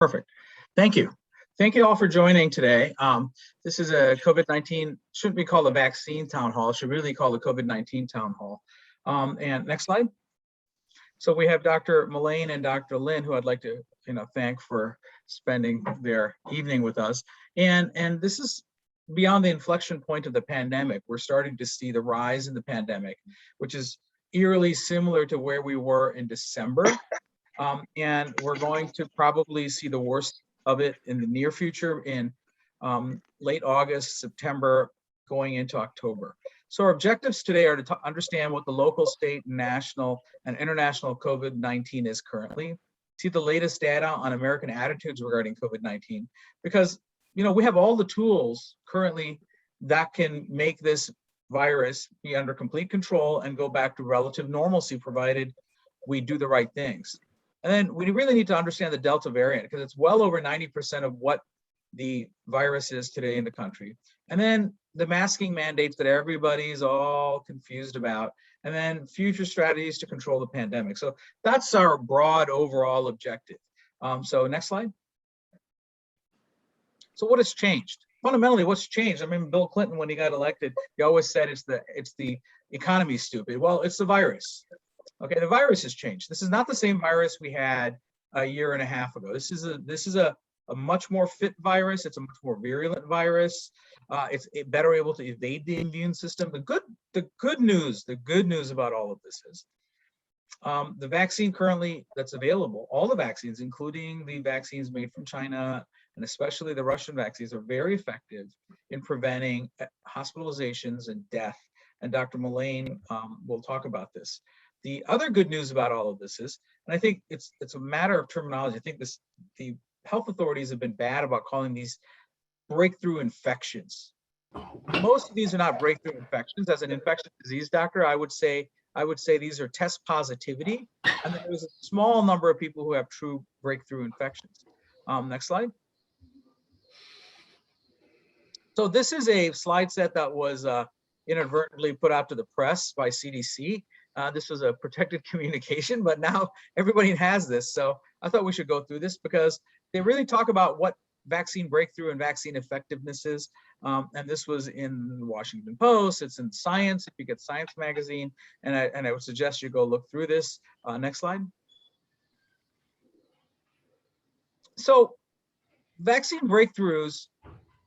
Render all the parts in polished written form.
Perfect. Thank you. Thank you all for joining today. This is a COVID-19, shouldn't be called a vaccine town hall, should really call it COVID-19 town hall. And next slide. So we have Dr. Mullane and Dr. Lin, who I'd like to thank for spending their evening with us. And this is beyond the inflection point of the pandemic. We're starting to see the rise in the pandemic, which is eerily similar to where we were in December. And we're going to probably see the worst of it in the near future in late August, September, going into October. So our objectives today are to understand what the local, state, national, and international COVID-19 is currently, see the latest data on American attitudes regarding COVID-19, because we have all the tools currently that can make this virus be under complete control and go back to relative normalcy, provided we do the right things. And then we really need to understand the Delta variant, because it's well over 90% of what the virus is today in the country. And then the masking mandates that everybody's all confused about, and then future strategies to control the pandemic. So that's our broad overall objective. So next slide. So what has changed? Fundamentally, what's changed? I mean, Bill Clinton, when he got elected, he always said it's the economy, stupid. Well, it's the virus. Okay, the virus has changed. This is not the same virus we had a year and a half ago. This is a much more fit virus. It's a much more virulent virus. It's better able to evade the immune system. The good news about all of this is the vaccine currently that's available, all the vaccines, including the vaccines made from China, and especially the Russian vaccines, are very effective in preventing hospitalizations and death. And Dr. Mullane will talk about this. The other good news about all of this is, and I think it's a matter of terminology. I think the health authorities have been bad about calling these breakthrough infections. Most of these are not breakthrough infections. As an infectious disease doctor, I would say these are test positivity, and then there's a small number of people who have true breakthrough infections. Next slide. So this is a slide set that was inadvertently put out to the press by CDC. This was a protected communication, but now everybody has this. So I thought we should go through this because they really talk about what vaccine breakthrough and vaccine effectiveness is. And this was in the Washington Post. It's in Science, if you get Science magazine. And I would suggest you go look through this. Next slide. So vaccine breakthroughs,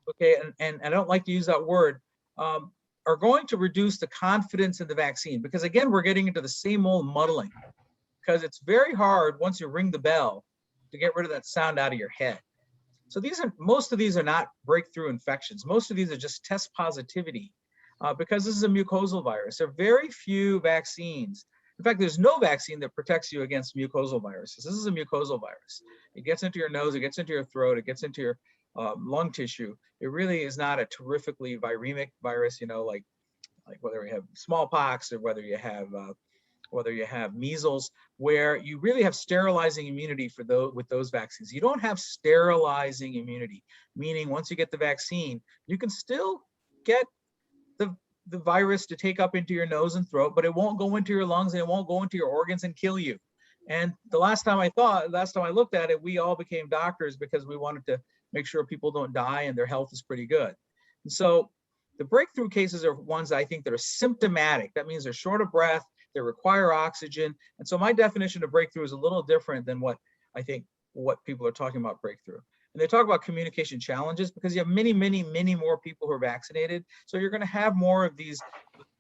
okay, and I don't like to use that word, are going to reduce the confidence in the vaccine, because again, we're getting into the same old muddling, because it's very hard once you ring the bell to get rid of that sound out of your head. So most of these are not breakthrough infections. Most of these are just test positivity, because this is a mucosal virus. There are very few vaccines. In fact, there's no vaccine that protects you against mucosal viruses. This is a mucosal virus. It gets into your nose, it gets into your throat, it gets into your lung tissue. It really is not a terrifically viremic virus, like whether you have smallpox or whether you have measles, where you really have sterilizing immunity with those vaccines. You don't have sterilizing immunity, meaning once you get the vaccine, you can still get the virus to take up into your nose and throat, but it won't go into your lungs and it won't go into your organs and kill you. And the last time I looked at it, we all became doctors because we wanted to make sure people don't die and their health is pretty good. And so the breakthrough cases are ones I think that are symptomatic. That means they're short of breath, they require oxygen. And so my definition of breakthrough is a little different than what people are talking about breakthrough. And they talk about communication challenges because you have many, many, many more people who are vaccinated. So you're going to have more of these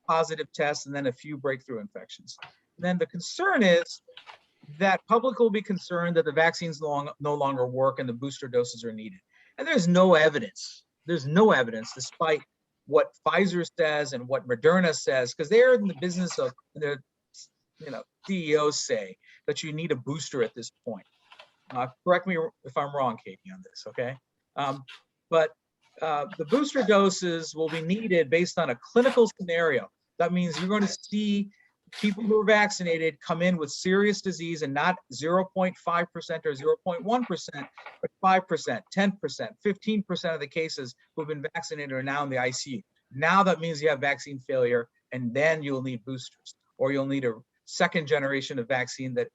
positive tests and then a few breakthrough infections. And then the concern is that public will be concerned that the vaccines no longer work and the booster doses are needed. And there's no evidence. There's no evidence, despite what Pfizer says and what Moderna says, because they're in the business of, their CEOs say that you need a booster at this point. Correct me if I'm wrong, Katie, on this, okay? But the booster doses will be needed based on a clinical scenario. That means you're going to see people who are vaccinated come in with serious disease, and not 0.5% or 0.1%, but 5%, 10%, 15% of the cases who have been vaccinated are now in the ICU. Now that means you have vaccine failure, and then you'll need boosters, or you'll need a second generation of vaccine that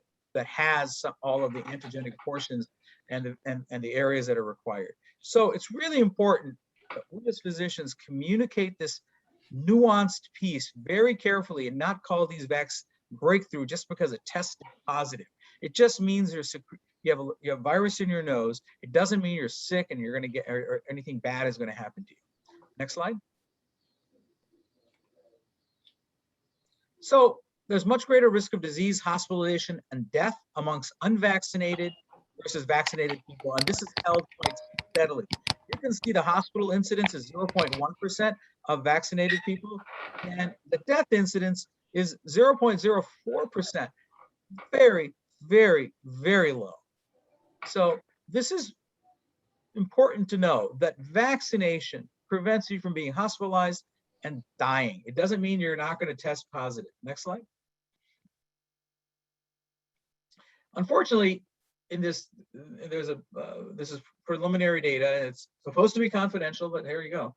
has all of the antigenic portions and the areas that are required. So it's really important that we as physicians communicate this nuanced piece very carefully and not call these vaccines breakthrough just because it tested positive. It just means you have virus in your nose. It doesn't mean you're sick and you're going to get or anything bad is going to happen to you. Next slide. So there's much greater risk of disease, hospitalization, and death amongst unvaccinated versus vaccinated people, and this is held quite steadily. You can see the hospital incidence is 0.1% of vaccinated people, and the death incidence is 0.04%. Very, very, very low. So this is important to know that vaccination prevents you from being hospitalized and dying. It doesn't mean you're not going to test positive. Next slide. Unfortunately, in this, this is preliminary data. It's supposed to be confidential, but here you go.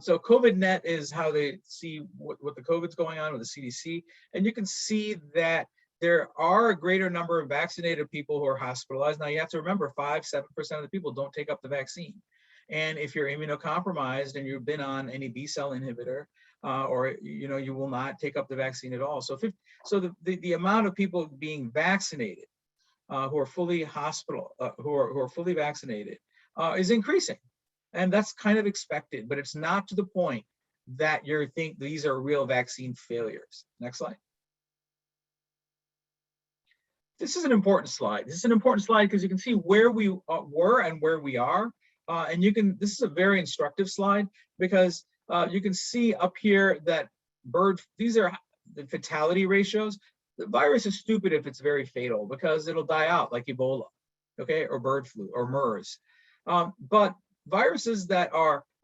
So COVIDnet is how they see what the COVID's going on with the CDC. And you can see that there are a greater number of vaccinated people who are hospitalized. Now you have to remember 5–7% of the people don't take up the vaccine. And if you're immunocompromised and you've been on any B-cell inhibitor, or you will not take up the vaccine at all. So the amount of people being vaccinated who are fully who are fully vaccinated is increasing, and that's kind of expected, but it's not to the point that you think these are real vaccine failures. Next slide. This is an important slide. This is an important slide because you can see where we were and where we are, and this is a very instructive slide because you can see up here that these are the fatality ratios. The virus is stupid if it's very fatal because it'll die out like Ebola, okay, or bird flu or MERS. But viruses that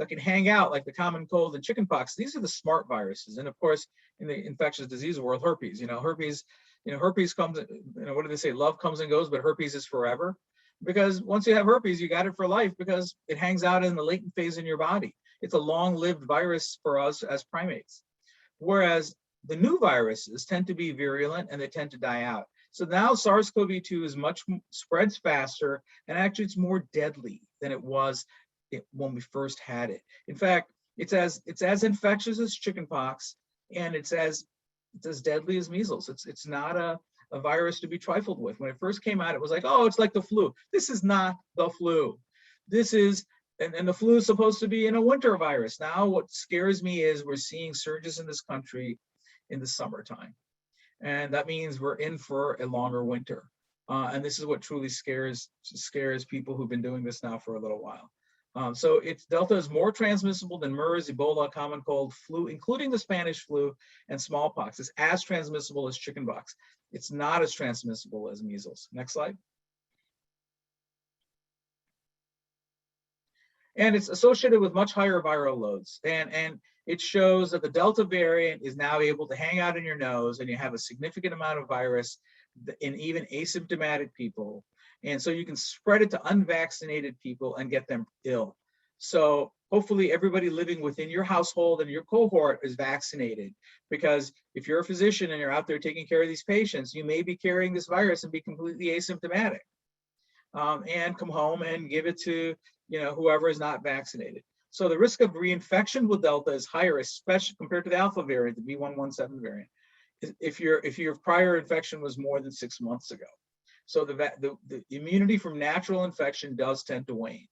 can hang out like the common cold and chickenpox, these are the smart viruses. And of course, in the infectious disease world, herpes. Herpes comes. What do they say? Love comes and goes, but herpes is forever. Because once you have herpes, you got it for life because it hangs out in the latent phase in your body. It's a long-lived virus for us as primates. Whereas the new viruses tend to be virulent and they tend to die out. So now SARS-CoV-2 is spreads faster, and actually it's more deadly than it was when we first had it. In fact, it's as infectious as chickenpox, and it's as deadly as measles. It's not a virus to be trifled with. When it first came out, it was like, oh, it's like the flu. This is not the flu. This is and the flu is supposed to be in a winter virus. Now what scares me is we're seeing surges in this country in the summertime. And that means we're in for a longer winter. And this is what truly scares people who've been doing this now for a little while. So Delta is more transmissible than MERS, Ebola, common cold, flu, including the Spanish flu and smallpox. It's as transmissible as chickenpox. It's not as transmissible as measles. Next slide. And it's associated with much higher viral loads. And it shows that the Delta variant is now able to hang out in your nose, and you have a significant amount of virus in even asymptomatic people. And so you can spread it to unvaccinated people and get them ill. So hopefully everybody living within your household and your cohort is vaccinated, because if you're a physician and you're out there taking care of these patients, you may be carrying this virus and be completely asymptomatic, and come home and give it to whoever is not vaccinated. So the risk of reinfection with Delta is higher, especially compared to the Alpha variant, the B.1.1.7 variant, if your prior infection was more than 6 months ago. So the immunity from natural infection does tend to wane.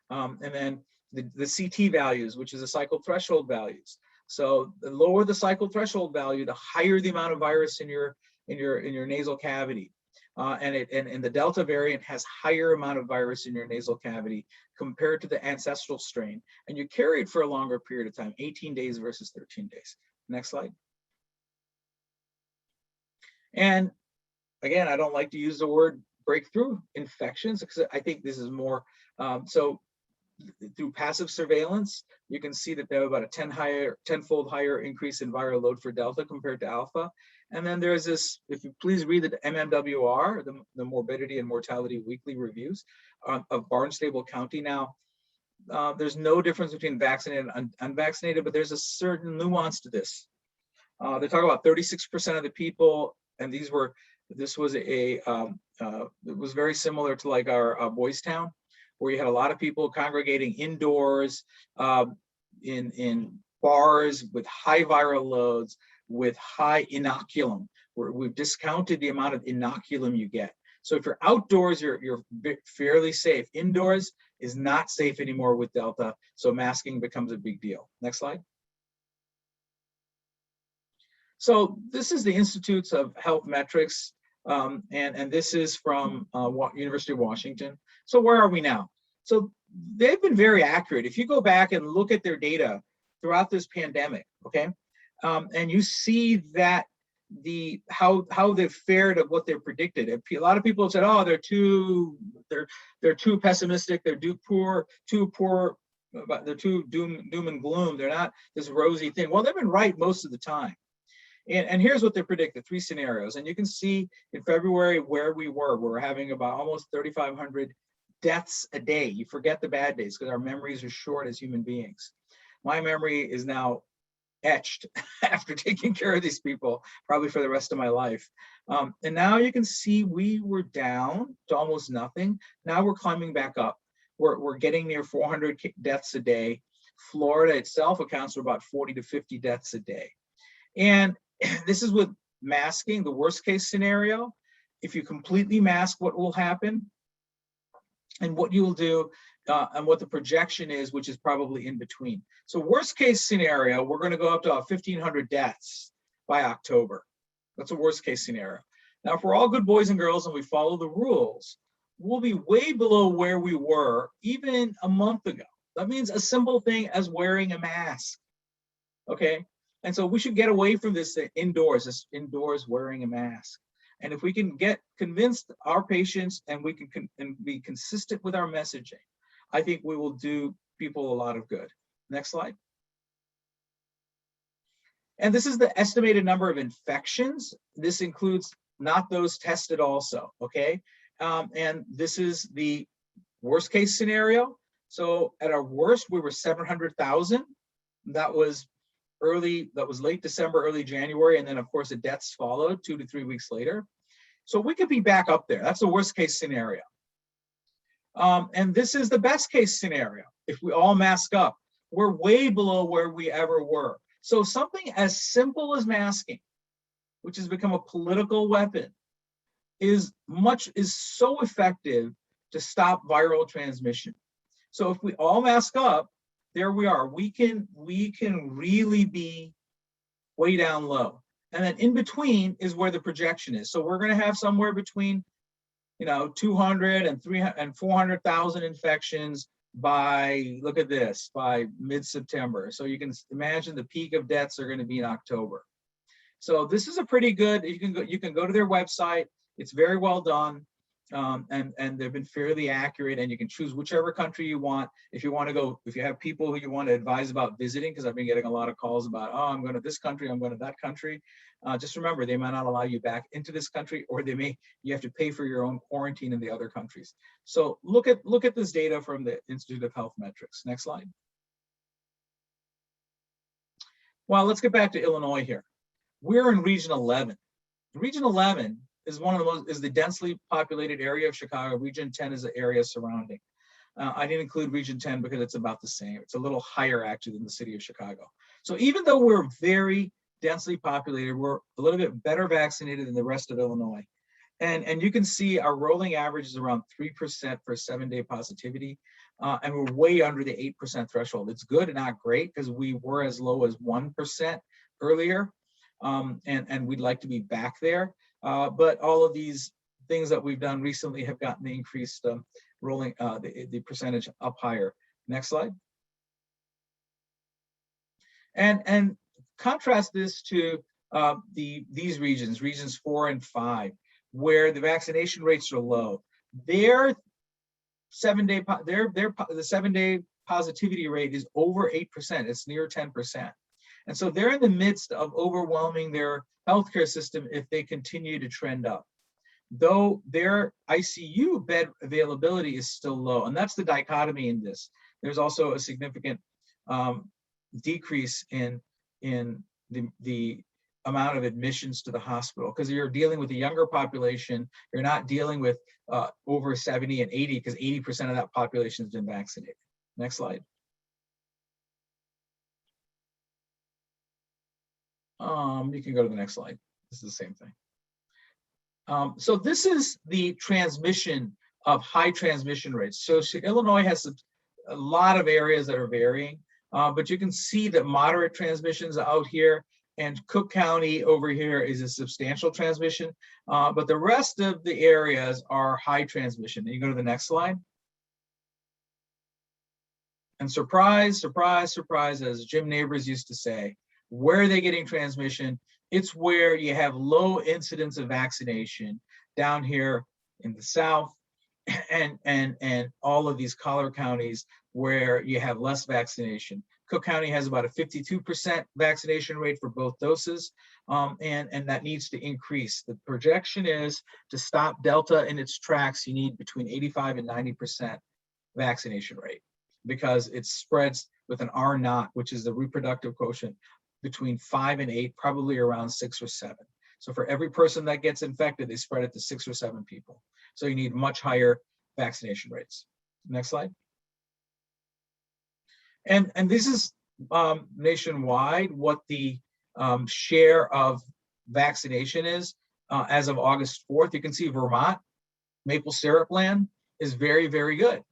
And then the CT values, which is the cycle threshold values. So the lower the cycle threshold value, the higher the amount of virus in your nasal cavity. And the Delta variant has higher amount of virus in your nasal cavity compared to the ancestral strain. And you carry it for a longer period of time, 18 days versus 13 days. Next slide. And again, I don't like to use the word breakthrough infections because I think this is more, so through passive surveillance, you can see that there are about a 10-fold higher increase in viral load for Delta compared to Alpha. And then there's this, if you please read the MMWR, the Morbidity and Mortality Weekly Reviews of Barnstable County. Now, there's no difference between vaccinated and unvaccinated, but there's a certain nuance to this. They talk about 36% of the people, and these were This was it was very similar to like our Boys Town, where you had a lot of people congregating indoors, in bars with high viral loads, with high inoculum, where we've discounted the amount of inoculum you get. So if you're outdoors, you're fairly safe. Indoors is not safe anymore with Delta, so masking becomes a big deal. Next slide. So this is the Institutes of Health Metrics, and this is from University of Washington. So where are we now? So they've been very accurate. If you go back and look at their data throughout this pandemic, okay, and you see that how they've fared of what they're predicted. A lot of people have said, oh, they're too pessimistic, they're too poor, they're too doom and gloom. They're not this rosy thing. Well, they've been right most of the time. And here's what they predicted, 3 scenarios. And you can see in February where we were. We're having about almost 3,500 deaths a day. You forget the bad days because our memories are short as human beings. My memory is now etched after taking care of these people, probably for the rest of my life. And now you can see we were down to almost nothing. Now we're climbing back up. We're getting near 400 deaths a day. Florida itself accounts for about 40 to 50 deaths a day. And this is with masking, the worst case scenario. If you completely mask, what will happen and what you will do and what the projection is, which is probably in between. So worst case scenario, we're going to go up to 1,500 deaths by October. That's a worst case scenario. Now, if we're all good boys and girls and we follow the rules, we'll be way below where we were even a month ago. That means a simple thing as wearing a mask, okay? And so we should get away from this indoors wearing a mask. And if we can get convinced our patients and we can be consistent with our messaging, I think we will do people a lot of good. Next slide. And this is the estimated number of infections. This includes not those tested also, okay? And this is the worst case scenario. So at our worst, we were 700,000. That was late December, early January, and then of course the deaths followed 2 to 3 weeks later. So we could be back up there. That's the worst case scenario. And this is the best case scenario. If we all mask up, we're way below where we ever were. So something as simple as masking, which has become a political weapon, is so effective to stop viral transmission. So if we all mask up, there we are. We can really be way down low. And then in between is where the projection is. So we're going to have somewhere between 200 and 300 and 400,000 infections by, look at this, by mid-September. So you can imagine the peak of deaths are going to be in October. So this is a pretty good, you can go to their website. It's very well done. And they've been fairly accurate, and you can choose whichever country you want. If you want to go, if you have people who you want to advise about visiting, because I've been getting a lot of calls about, oh, I'm going to this country, I'm going to that country. Just remember, they might not allow you back into this country, or you have to pay for your own quarantine in the other countries. So look at this data from the Institute of Health Metrics. Next slide. Well, let's get back to Illinois here. We're in Region 11. Region 11 is the densely populated area of Chicago. Region 10 is the area surrounding. I didn't include Region 10 because it's about the same. It's a little higher actually than the city of Chicago. So even though we're very densely populated, we're a little bit better vaccinated than the rest of Illinois. And you can see our rolling average is around 3% for 7-day positivity. And we're way under the 8% threshold. It's good and not great because we were as low as 1% earlier. And we'd like to be back there. But all of these things that we've done recently have gotten the increased rolling the percentage up higher. Next slide. And contrast this to these regions 4 and 5, where the vaccination rates are low. The 7-day positivity rate is over 8%. It's near 10%. And so they're in the midst of overwhelming their healthcare system if they continue to trend up, though their ICU bed availability is still low. And that's the dichotomy in this. There's also a significant decrease in the amount of admissions to the hospital because you're dealing with a younger population. You're not dealing with over 70 and 80 because 80% of that population has been vaccinated. Next slide. You can go to the next slide. This is the same thing. So this is the transmission of high transmission rates. So Illinois has a lot of areas that are varying, but you can see that moderate transmissions out here, and Cook County over here is a substantial transmission, but the rest of the areas are high transmission. And you go to the next slide. And surprise, surprise, surprise, as Jim Neighbors used to say, where are they getting transmission? It's where you have low incidence of vaccination down here in the South and all of these collar counties where you have less vaccination. Cook County has about a 52% vaccination rate for both doses, and that needs to increase. The projection is to stop Delta in its tracks, you need between 85 and 90% vaccination rate because it spreads with an R naught, which is the reproductive quotient, between 5 and 8, probably around 6 or 7. So for every person that gets infected, they spread it to 6 or 7 people. So you need much higher vaccination rates. Next slide. And this is nationwide what the share of vaccination is as of August 4th. You can see Vermont, maple syrup land, is very, very good,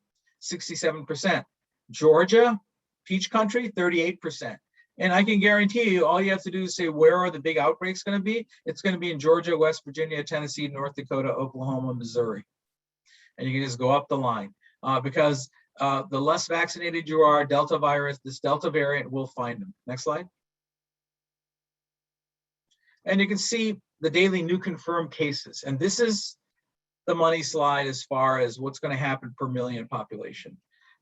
67%. Georgia, peach country, 38%. And I can guarantee you, all you have to do is say, where are the big outbreaks going to be? It's going to be in Georgia, West Virginia, Tennessee, North Dakota, Oklahoma, Missouri. And you can just go up the line because the less vaccinated you are, Delta virus, this Delta variant will find them. Next slide. And you can see the daily new confirmed cases. And this is the money slide as far as what's going to happen per million population.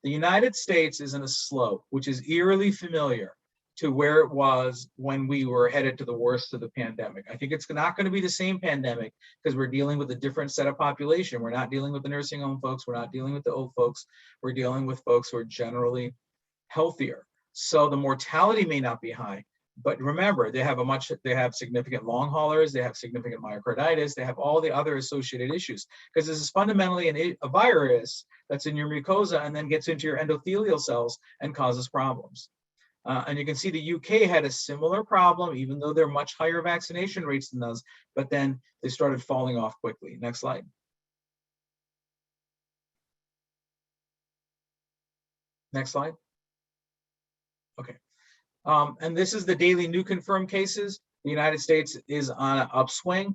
The United States is in a slope, which is eerily familiar to where it was when we were headed to the worst of the pandemic. I think it's not going to be the same pandemic because we're dealing with a different set of population. We're not dealing with the nursing home folks. We're not dealing with the old folks. We're dealing with folks who are generally healthier. So the mortality may not be high, but remember, they have significant long haulers, they have significant myocarditis, they have all the other associated issues because this is fundamentally a virus that's in your mucosa and then gets into your endothelial cells and causes problems. And you can see the UK had a similar problem, even though they're much higher vaccination rates than those, but then they started falling off quickly. Next slide. Next slide. Okay. And this is the daily new confirmed cases. The United States is on an upswing.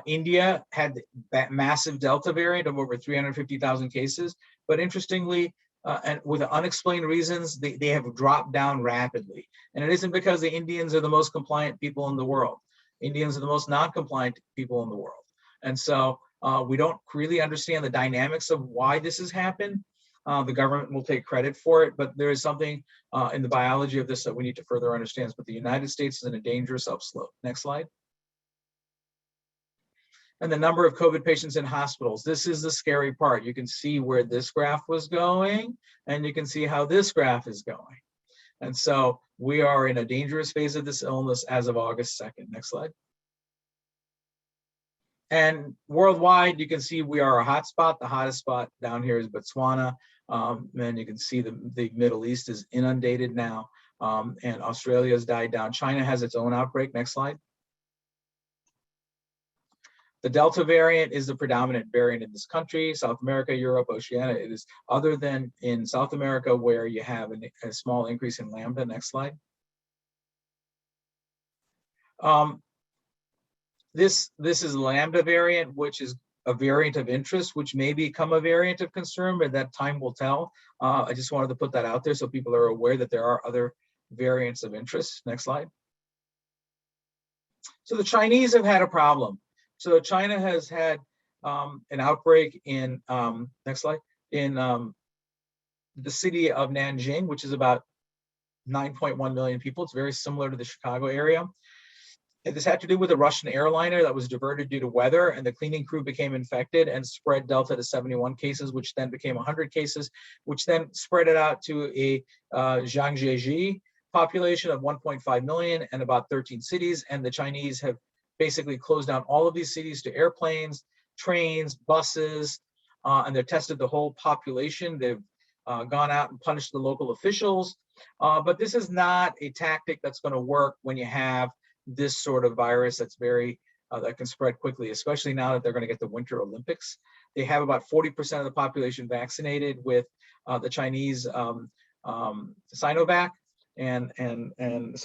India had that massive Delta variant of over 350,000 cases, but interestingly, and with unexplained reasons, they have dropped down rapidly. And it isn't because the Indians are the most compliant people in the world. Indians are the most non-compliant people in the world. And so we don't really understand the dynamics of why this has happened. The government will take credit for it, but there is something in the biology of this that we need to further understand. But the United States is in a dangerous upslope. Next slide. And the number of COVID patients in hospitals. This is the scary part. You can see where this graph was going, and you can see how this graph is going. And so we are in a dangerous phase of this illness as of August 2nd. Next slide. And worldwide, you can see we are a hot spot. The hottest spot down here is Botswana. And you can see the Middle East is inundated now, and Australia has died down. China has its own outbreak. Next slide. The Delta variant is the predominant variant in this country, South America, Europe, Oceania. It is other than in South America where you have a small increase in Lambda. Next slide. This is Lambda variant, which is a variant of interest, which may become a variant of concern, but that time will tell. I just wanted to put that out there so people are aware that there are other variants of interest. Next slide. So the Chinese have had a problem. So China has had an outbreak in, next slide, in the city of Nanjing, which is about 9.1 million people. It's very similar to the Chicago area. This had to do with a Russian airliner that was diverted due to weather, and the cleaning crew became infected and spread Delta to 71 cases, which then became 100 cases, which then spread it out to a Zhangjiajie population of 1.5 million and about 13 cities. And the Chinese have basically closed down all of these cities to airplanes, trains, buses, and they've tested the whole population. They've gone out and punished the local officials. But this is not a tactic that's going to work when you have this sort of virus that's very, that can spread quickly, especially now that they're going to get the Winter Olympics. They have about 40% of the population vaccinated with the Chinese Sinovac and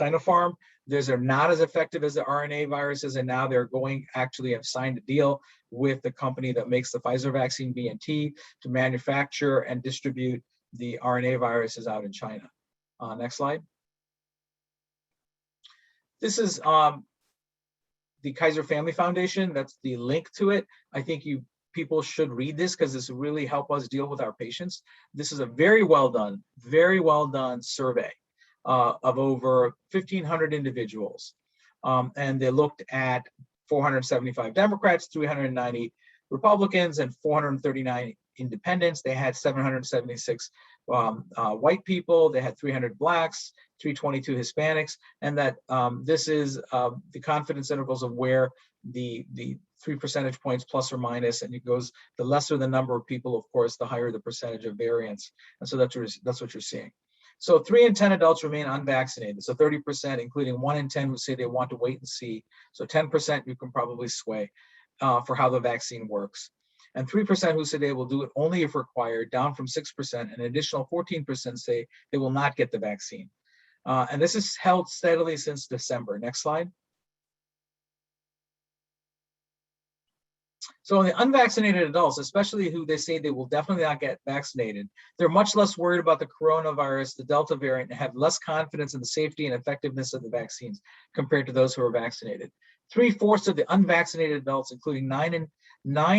Sinopharm. Those are not as effective as the RNA viruses, and now they're actually have signed a deal with the company that makes the Pfizer vaccine, BNT, to manufacture and distribute the RNA viruses out in China. Next slide. This is the Kaiser Family Foundation. That's the link to it. I think people should read this because this will really help us deal with our patients. This is a very well done survey of over 1,500 individuals. And they looked at 475 Democrats, 390 Republicans, and 439 independents. They had 776 white people. They had 300 blacks, 322 Hispanics, and that this is the confidence intervals of where the 3 percentage points plus or minus, and it goes, the lesser the number of people, of course, the higher the percentage of variance. And so that's what you're seeing. So 3 in 10 adults remain unvaccinated. So 30%, including 1 in 10 who say they want to wait and see. So 10% you can probably sway for how the vaccine works. And 3% who say they will do it only if required, down from 6%. An additional 14% say they will not get the vaccine. And this is held steadily since December. Next slide. So in the unvaccinated adults, especially who they say they will definitely not get vaccinated, they're much less worried about the coronavirus, the Delta variant, and have less confidence in the safety and effectiveness of the vaccines compared to those who are vaccinated. 3/4 of the unvaccinated adults, including 9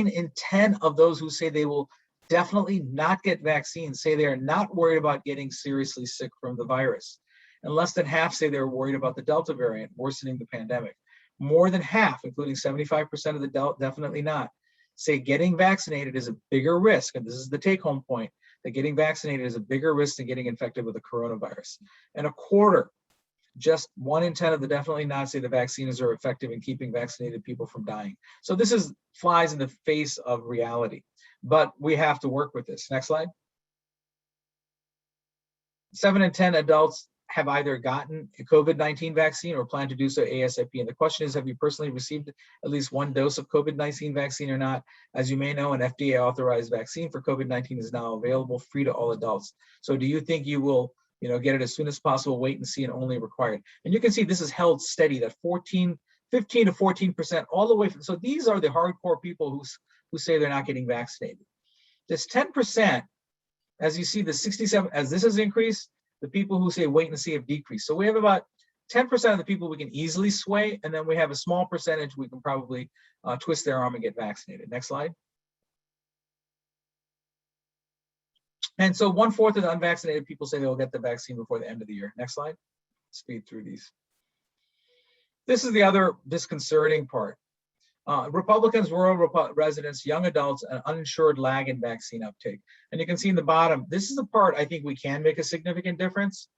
in 10 of those who say they will definitely not get vaccines, say they are not worried about getting seriously sick from the virus. And less than half say they're worried about the Delta variant worsening the pandemic. More than half, including 75% of the definitely not, say getting vaccinated is a bigger risk. And this is the take-home point, that getting vaccinated is a bigger risk than getting infected with the coronavirus. And a quarter, just 1 in 10 of the definitely not, say the vaccines are effective in keeping vaccinated people from dying. So this flies in the face of reality, but we have to work with this. Next slide. 7 in 10 adults have either gotten a COVID-19 vaccine or plan to do so ASAP. And the question is, have you personally received at least 1 dose of COVID-19 vaccine or not? As you may know, an FDA authorized vaccine for COVID-19 is now available, free to all adults. So do you think you will get it as soon as possible, wait and see, and only required? And you can see this is held steady, that 15 to 14% all the way. So these are the hardcore people who say they're not getting vaccinated. This 10%, as you see, the 67, as this has increased, the people who say wait and see have decreased. So we have about 10% of the people we can easily sway, and then we have a small percentage we can probably twist their arm and get vaccinated. Next slide. And so 1/4 of the unvaccinated people say they'll get the vaccine before the end of the year. Next slide. Speed through these. This is the other disconcerting part. Republicans, rural residents, young adults, and uninsured lag in vaccine uptake. And you can see in the bottom, this is the part I think we can make a significant difference.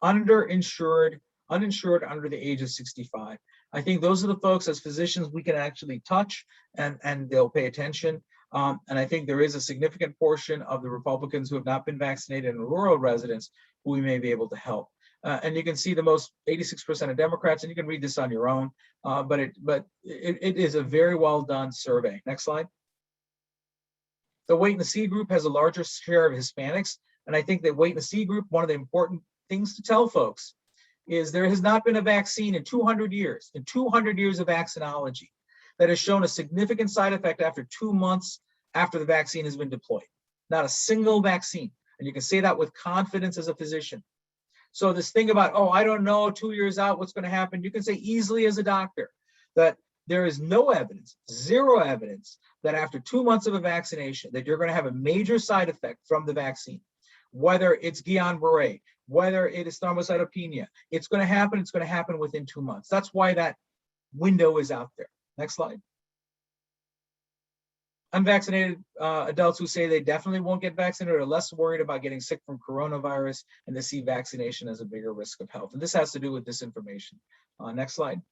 Uninsured under the age of 65. I think those are the folks, as physicians, we can actually touch and they'll pay attention. And I think there is a significant portion of the Republicans who have not been vaccinated and rural residents who we may be able to help. And you can see the most 86% of Democrats, and you can read this on your own, but it is a very well done survey. Next slide. The wait and see group has a larger share of Hispanics. And I think that wait and see group, one of the important things to tell folks is there has not been a vaccine in 200 years, of vaccinology, that has shown a significant side effect after 2 months after the vaccine has been deployed. Not a single vaccine. And you can say that with confidence as a physician. So this thing about, oh, I don't know, 2 years out, what's going to happen? You can say easily as a doctor that there is no evidence, zero evidence, that after 2 months of a vaccination, that you're going to have a major side effect from the vaccine. Whether it's Guillain-Barré, whether it is thrombocytopenia, it's going to happen within 2 months. That's why that window is out there. Next slide. Unvaccinated adults who say they definitely won't get vaccinated are less worried about getting sick from coronavirus, and they see vaccination as a bigger risk of health. And this has to do with disinformation. Next slide.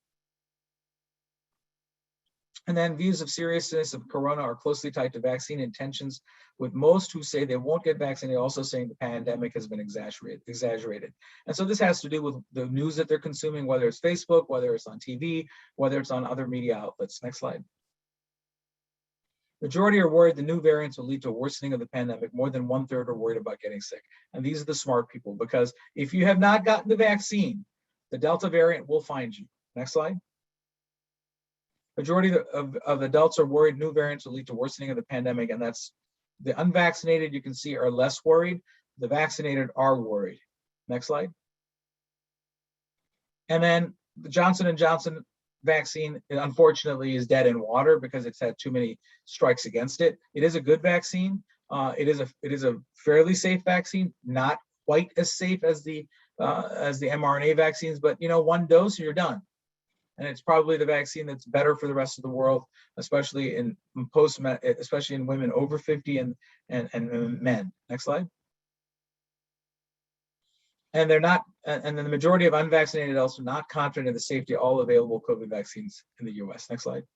And then views of seriousness of corona are closely tied to vaccine intentions, with most who say they won't get vaccinated also saying the pandemic has been exaggerated. And so this has to do with the news that they're consuming, whether it's Facebook, whether it's on TV, whether it's on other media outlets. Next slide. Majority are worried the new variants will lead to a worsening of the pandemic. More than 1/3 are worried about getting sick. And these are the smart people, because if you have not gotten the vaccine, the Delta variant will find you. Next slide. Majority of adults are worried new variants will lead to worsening of the pandemic, and that's the unvaccinated, you can see, are less worried. The vaccinated are worried. Next slide. And then the Johnson & Johnson vaccine, unfortunately, is dead in water because it's had too many strikes against it. It is a good vaccine. It is a fairly safe vaccine, not quite as safe as the mRNA vaccines, but one dose and you're done. And it's probably the vaccine that's better for the rest of the world, especially in especially in women over 50 and men. Next slide. And they're not, and then the majority of unvaccinated adults are not confident in the safety of all available COVID vaccines in the US. Next slide.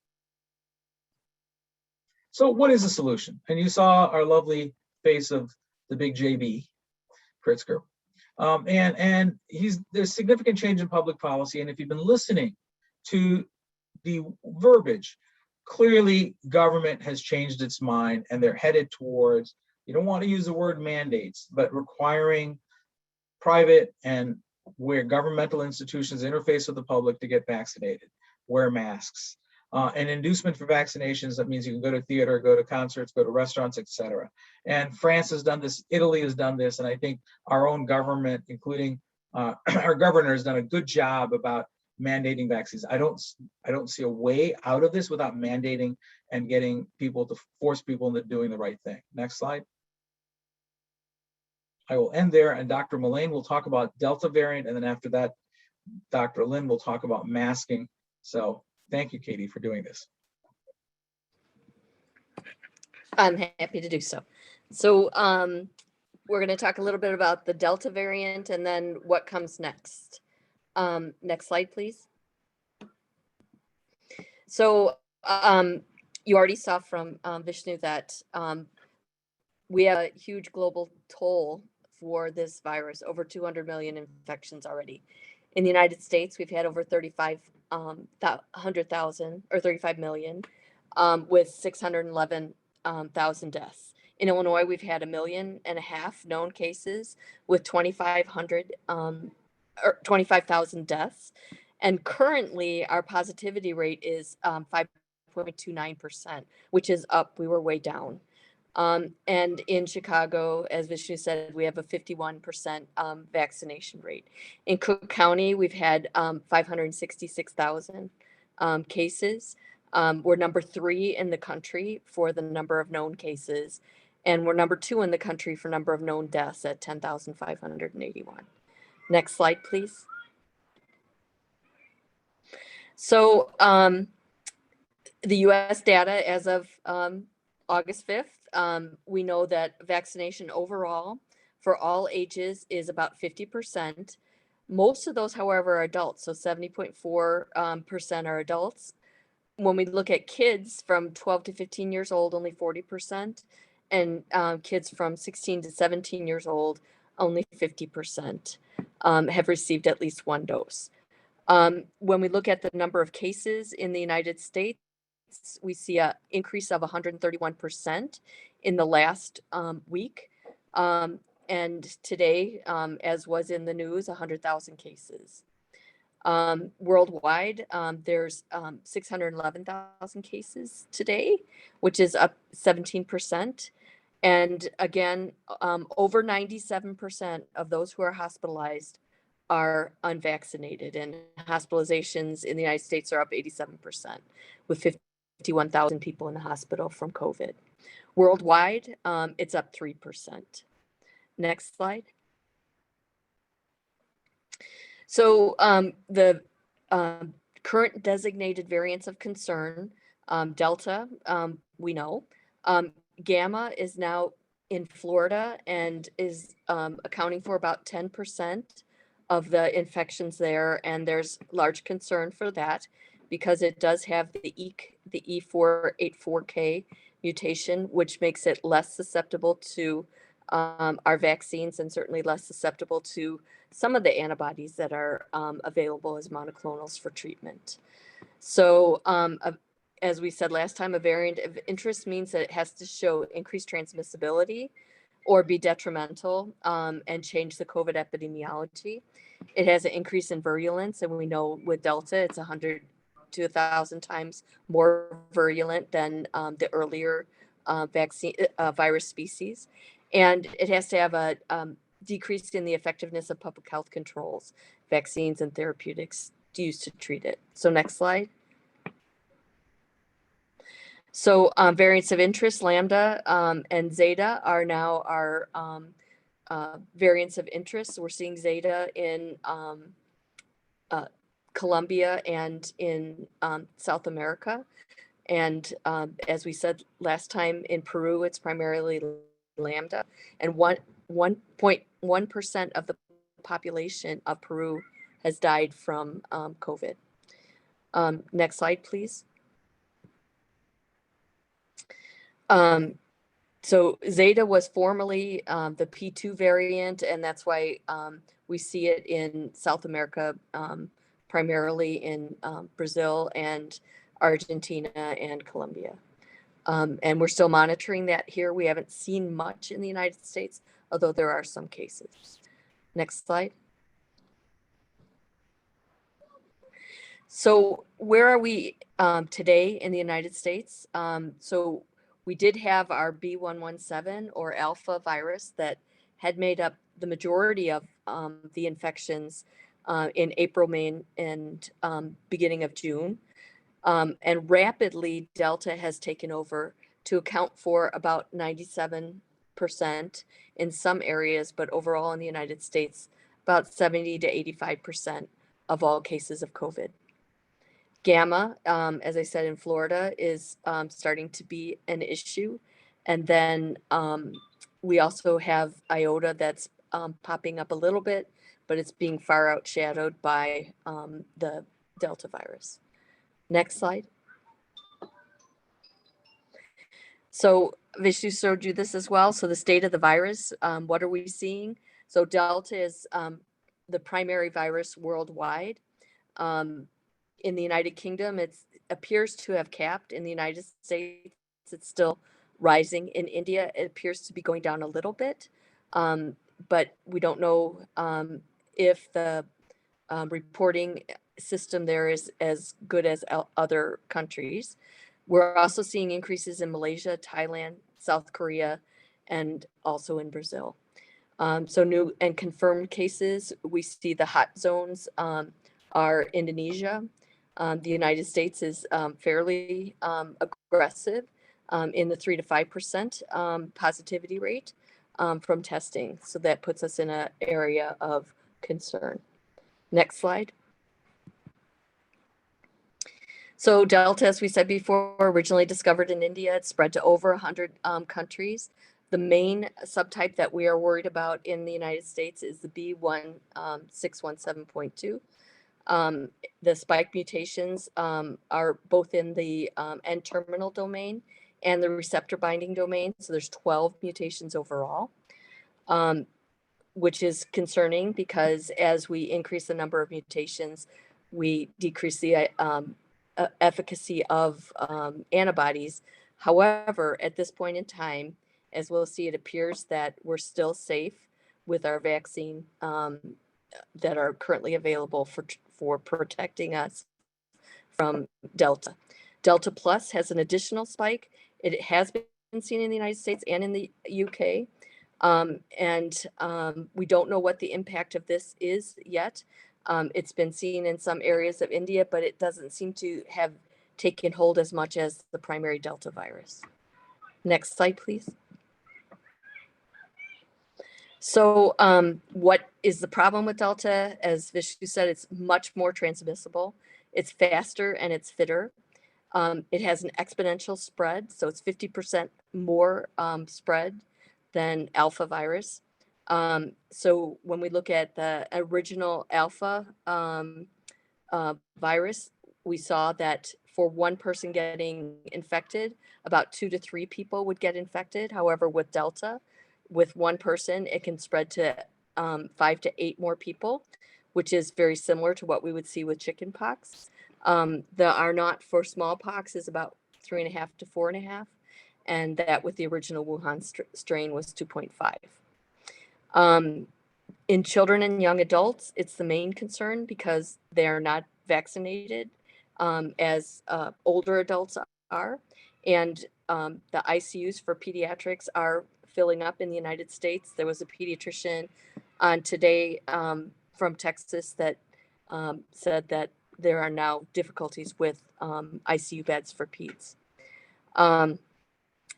So what is the solution? And you saw our lovely face of the big JB, Pritzker. And there's significant change in public policy. And if you've been listening to the verbiage, clearly government has changed its mind and they're headed towards, you don't want to use the word mandates, but requiring private and where governmental institutions interface with the public to get vaccinated, wear masks, and inducement for vaccinations. That means you can go to theater, go to concerts, go to restaurants, etc. And France has done this, Italy has done this, and I think our own government, including our governor, has done a good job about mandating vaccines. I don't see a way out of this without mandating and getting people to force people into doing the right thing. Next slide. I will end there, and Dr. Mullane will talk about Delta variant, and then after that, Dr. Lin will talk about masking. So thank you, Katie, for doing this. I'm happy to do so. So we're going to talk a little bit about the Delta variant and then what comes next. Next slide, please. So you already saw from Vishnu that we have a huge global toll for this virus, over 200 million infections already. In the United States, we've had over 35,000 or 35 million with 611,000 deaths. In Illinois, we've had 1.5 million known cases with 25,000 deaths. And currently our positivity rate is 5.29%, which is up. We were way down. And in Chicago, as Vishnu said, we have a 51% vaccination rate. In Cook County, we've had 566,000 cases. We're number 3 in the country for the number of known cases, and we're number 2 in the country for number of known deaths at 10,581. Next slide, please. So the US data as of August 5th, we know that vaccination overall for all ages is about 50%. Most of those, however, are adults, so 70.4% are adults. When we look at kids from 12 to 15 years old, only 40%, and kids from 16 to 17 years old, only 50% have received at least 1 dose. When we look at the number of cases in the United States, we see an increase of 131% in the last week. And today, as was in the news, 100,000 cases. Worldwide, there's 611,000 cases today, which is up 17%. And again, over 97% of those who are hospitalized are unvaccinated, and hospitalizations in the United States are up 87%, with 51,000 people in the hospital from COVID. Worldwide, it's up 3%. Next slide. So the current designated variants of concern, Delta, we know, Gamma is now in Florida and is accounting for about 10% of the infections there. And there's large concern for that because it does have the E484K mutation, which makes it less susceptible to our vaccines and certainly less susceptible to some of the antibodies that are available as monoclonals for treatment. So as we said last time, a variant of interest means that it has to show increased transmissibility or be detrimental and change the COVID epidemiology. It has an increase in virulence, and we know with Delta, it's 100 to 1,000 times more virulent than the earlier vaccine virus species. And it has to have a decrease in the effectiveness of public health controls, vaccines, and therapeutics used to treat it. So next slide. So variants of interest, Lambda and Zeta are now our variants of interest. We're seeing Zeta in Colombia and in South America. And as we said last time, in Peru, it's primarily Lambda. And 1.1% of the population of Peru has died from COVID. Next slide, please. So Zeta was formerly the P2 variant, and that's why we see it in South America, primarily in Brazil and Argentina and Colombia. And we're still monitoring that here. We haven't seen much in the United States, although there are some cases. Next slide. So where are we today in the United States? So we did have our B117 or alpha virus that had made up the majority of the infections in April, May, and beginning of June. And rapidly, Delta has taken over to account for about 97% in some areas, but overall in the United States, about 70 to 85% of all cases of COVID. Gamma, as I said, in Florida is starting to be an issue. And then we also have Iota that's popping up a little bit, but it's being far outshadowed by the Delta virus. Next slide. So Vishnu showed you this as well. So the state of the virus, what are we seeing? So Delta is the primary virus worldwide. In the United Kingdom, it appears to have capped. In the United States, it's still rising. In India, it appears to be going down a little bit, but we don't know if the reporting system there is as good as other countries. We're also seeing increases in Malaysia, Thailand, South Korea, and also in Brazil. So new and confirmed cases, we see the hot zones are Indonesia. The United States is fairly aggressive in the 3 to 5% positivity rate from testing. So that puts us in an area of concern. Next slide. So Delta, as we said before, originally discovered in India, it spread to over 100 countries. The main subtype that we are worried about in the United States is the B1617.2. The spike mutations are both in the N-terminal domain and the receptor binding domain. So there's 12 mutations overall, which is concerning because as we increase the number of mutations, we decrease the efficacy of antibodies. However, at this point in time, as we'll see, it appears that we're still safe with our vaccine that are currently available for protecting us from Delta. Delta Plus has an additional spike. It has been seen in the United States and in the UK. We don't know what the impact of this is yet. It's been seen in some areas of India, but it doesn't seem to have taken hold as much as the primary Delta virus. Next slide, please. So what is the problem with Delta? As Vishnu said, it's much more transmissible. It's faster and it's fitter. It has an exponential spread, so it's 50% more spread than alpha virus. So when we look at the original alpha virus, we saw that for one person getting infected, about 2 to 3 people would get infected. However, with Delta, with one person, it can spread to 5 to 8 more people, which is very similar to what we would see with chickenpox. The R naught for smallpox is about 3.5 to 4.5, and that with the original Wuhan strain was 2.5. In children and young adults, it's the main concern because they're not vaccinated as older adults are. And the ICUs for pediatrics are filling up in the United States. There was a pediatrician on today from Texas that said that there are now difficulties with ICU beds for peds.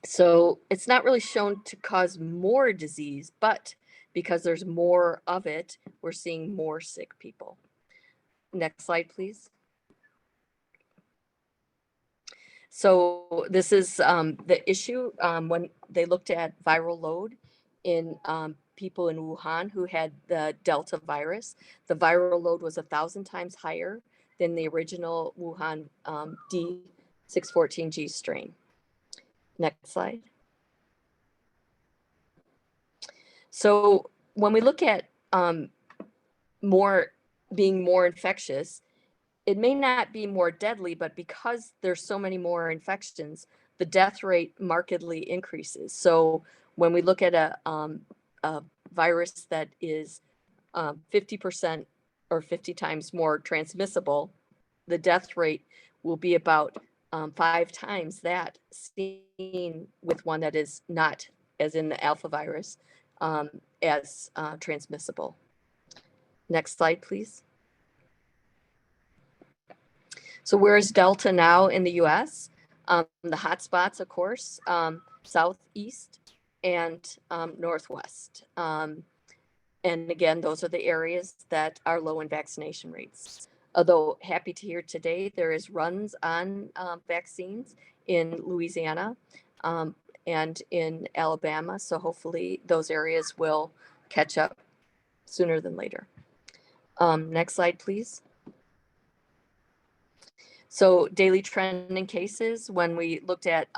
So it's not really shown to cause more disease, but because there's more of it, we're seeing more sick people. Next slide, please. So this is the issue when they looked at viral load in people in Wuhan who had the Delta virus. The viral load was 1,000 times higher than the original Wuhan D614G strain. Next slide. So when we look at being more infectious, it may not be more deadly, but because there's so many more infections, the death rate markedly increases. So when we look at a virus that is 50% or 50 times more transmissible, the death rate will be about 5 times that seen with one that is not, as in the alpha virus, as transmissible. Next slide, please. So where is Delta now in the US? The hotspots, of course, southeast and northwest. And again, those are the areas that are low in vaccination rates. Although happy to hear today, there is runs on vaccines in Louisiana and in Alabama. So hopefully those areas will catch up sooner than later. Next slide, please. So daily trend in cases, when we looked at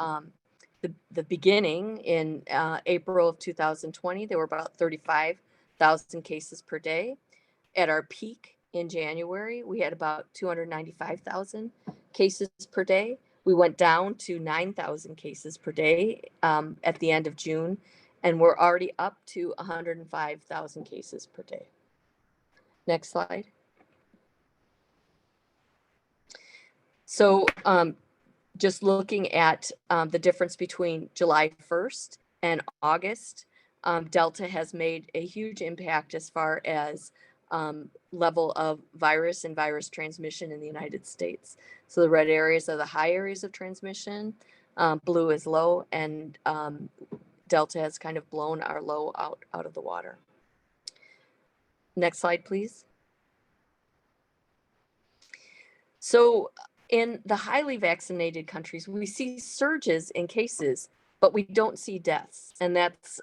the beginning in April of 2020, there were about 35,000 cases per day. At our peak in January, we had about 295,000 cases per day. We went down to 9,000 cases per day at the end of June, and we're already up to 105,000 cases per day. Next slide. So just looking at the difference between July 1st and August, Delta has made a huge impact as far as level of virus and virus transmission in the United States. So the red areas are the high areas of transmission, blue is low, and Delta has kind of blown our low out of the water. Next slide, please. So in the highly vaccinated countries, we see surges in cases, but we don't see deaths. And that's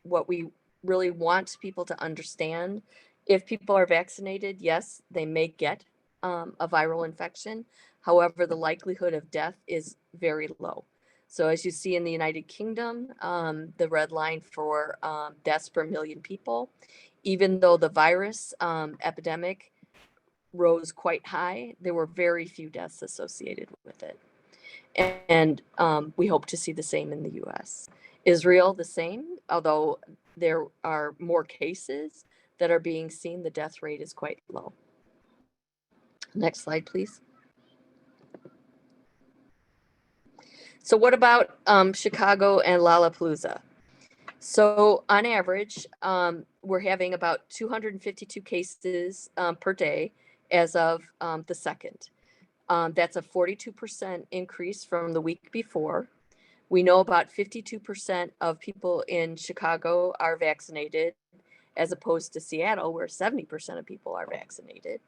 what we really want people to understand. If people are vaccinated, yes, they may get a viral infection. However, the likelihood of death is very low. So as you see in the United Kingdom, the red line for deaths per million people, even though the virus epidemic rose quite high, there were very few deaths associated with it. And we hope to see the same in the US. Israel, the same, although there are more cases that are being seen, the death rate is quite low. Next slide, please. So what about Chicago and Lollapalooza? So on average, we're having about 252 cases per day as of the 2nd. That's a 42% increase from the week before. We know about 52% of people in Chicago are vaccinated, as opposed to Seattle, where 70% of people are vaccinated.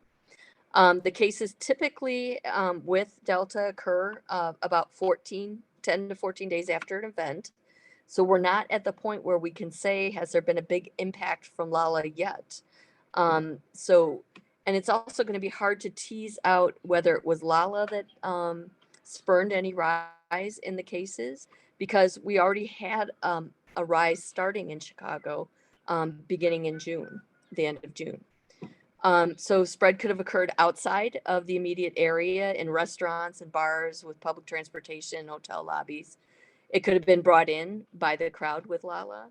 The cases typically with Delta occur about 10 to 14 days after an event. So we're not at the point where we can say, has there been a big impact from Lala yet? And it's also going to be hard to tease out whether it was Lala that spurned any rise in the cases, because we already had a rise starting in Chicago beginning in June, the end of June. So spread could have occurred outside of the immediate area in restaurants and bars with public transportation, hotel lobbies. It could have been brought in by the crowd with Lala.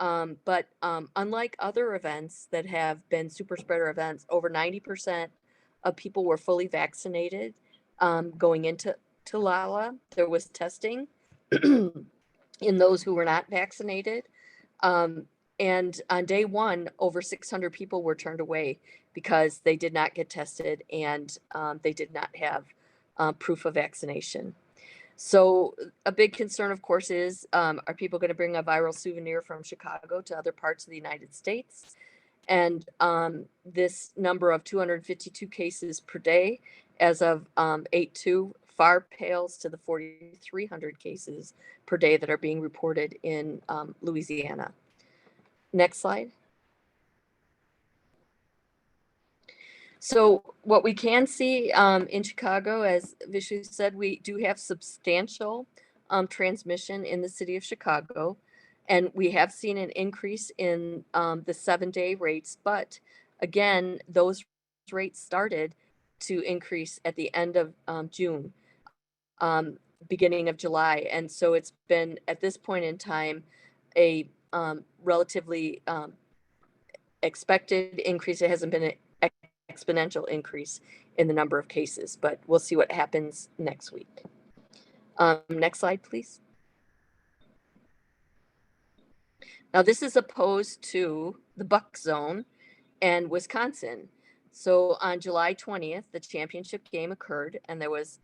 But unlike other events that have been super spreader events, over 90% of people were fully vaccinated going into Lala. There was testing in those who were not vaccinated. And on day one, over 600 people were turned away because they did not get tested and they did not have proof of vaccination. So a big concern, of course, is are people going to bring a viral souvenir from Chicago to other parts of the United States? And this number of 252 cases per day as of 8/2 far pales to the 4,300 cases per day that are being reported in Louisiana. Next slide. So what we can see in Chicago, as Vishu said, we do have substantial transmission in the city of Chicago, and we have seen an increase in the 7-day rates. But again, those rates started to increase at the end of June, beginning of July. And so it's been, at this point in time, a relatively expected increase. It hasn't been an exponential increase in the number of cases, but we'll see what happens next week. Next slide, please. Now, this is opposed to the Buck Zone and Wisconsin. So on July 20th, the championship game occurred, and there was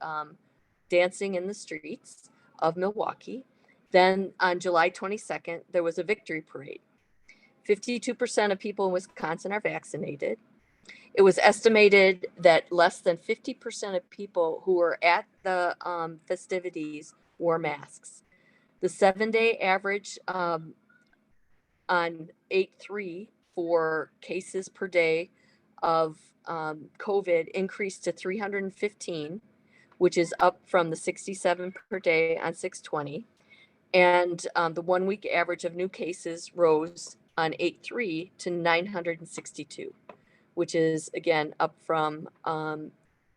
dancing in the streets of Milwaukee. Then on July 22nd, there was a victory parade. 52% of people in Wisconsin are vaccinated. It was estimated that less than 50% of people who were at the festivities wore masks. The 7-day average on 8/3 for cases per day of COVID increased to 315, which is up from the 67 per day on 6/20. And the 1-week average of new cases rose on 8/3 to 962, which is again up from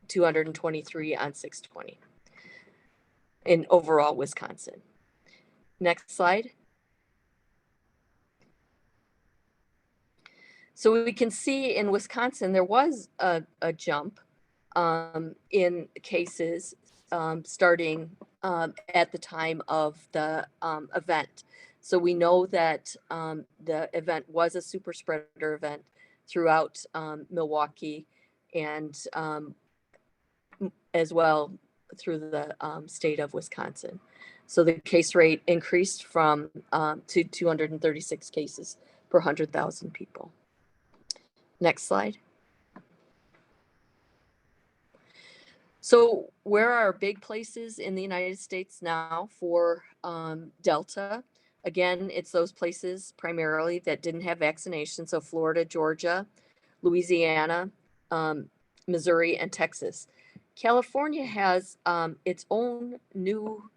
223 on 6/20 in overall Wisconsin. Next slide. So we can see in Wisconsin, there was a jump in cases starting at the time of the event. So we know that the event was a super spreader event throughout Milwaukee and as well through the state of Wisconsin. So the case rate increased from to 236 cases per 100,000 people. Next slide. So where are big places in the United States now for Delta? Again, it's those places primarily that didn't have vaccination. So Florida, Georgia, Louisiana, Missouri, and Texas. California has its own new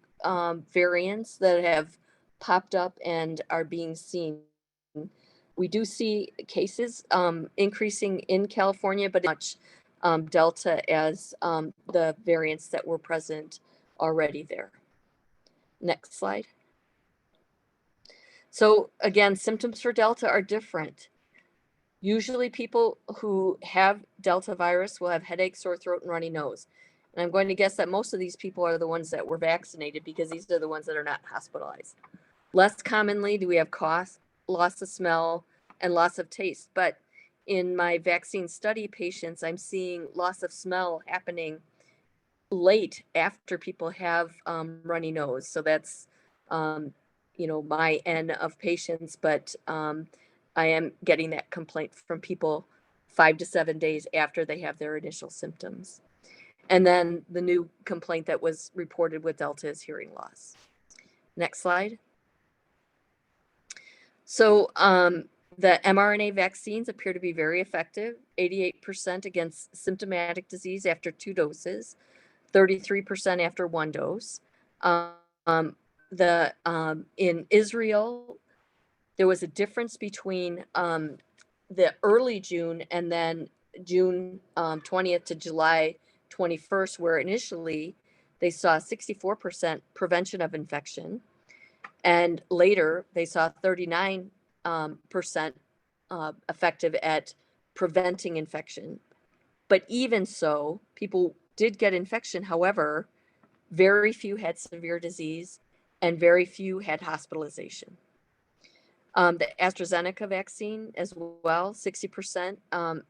variants that have popped up and are being seen. We do see cases increasing in California, but much Delta as the variants that were present already there. Next slide. So again, symptoms for Delta are different. Usually people who have Delta virus will have headache, sore throat, and runny nose. And I'm going to guess that most of these people are the ones that were vaccinated because these are the ones that are not hospitalized. Less commonly do we have cough, loss of smell, and loss of taste. But in my vaccine study patients, I'm seeing loss of smell happening late after people have runny nose. So that's, my N of patients, but I am getting that complaint from people 5 to 7 days after they have their initial symptoms. And then the new complaint that was reported with Delta is hearing loss. Next slide. So the mRNA vaccines appear to be very effective, 88% against symptomatic disease after 2 doses, 33% after 1 dose. In Israel, there was a difference between the early June and then June 20th to July 21st, where initially they saw 64% prevention of infection. And later they saw 39% effective at preventing infection. But even so, people did get infection. However, very few had severe disease and very few had hospitalization. The AstraZeneca vaccine as well, 60%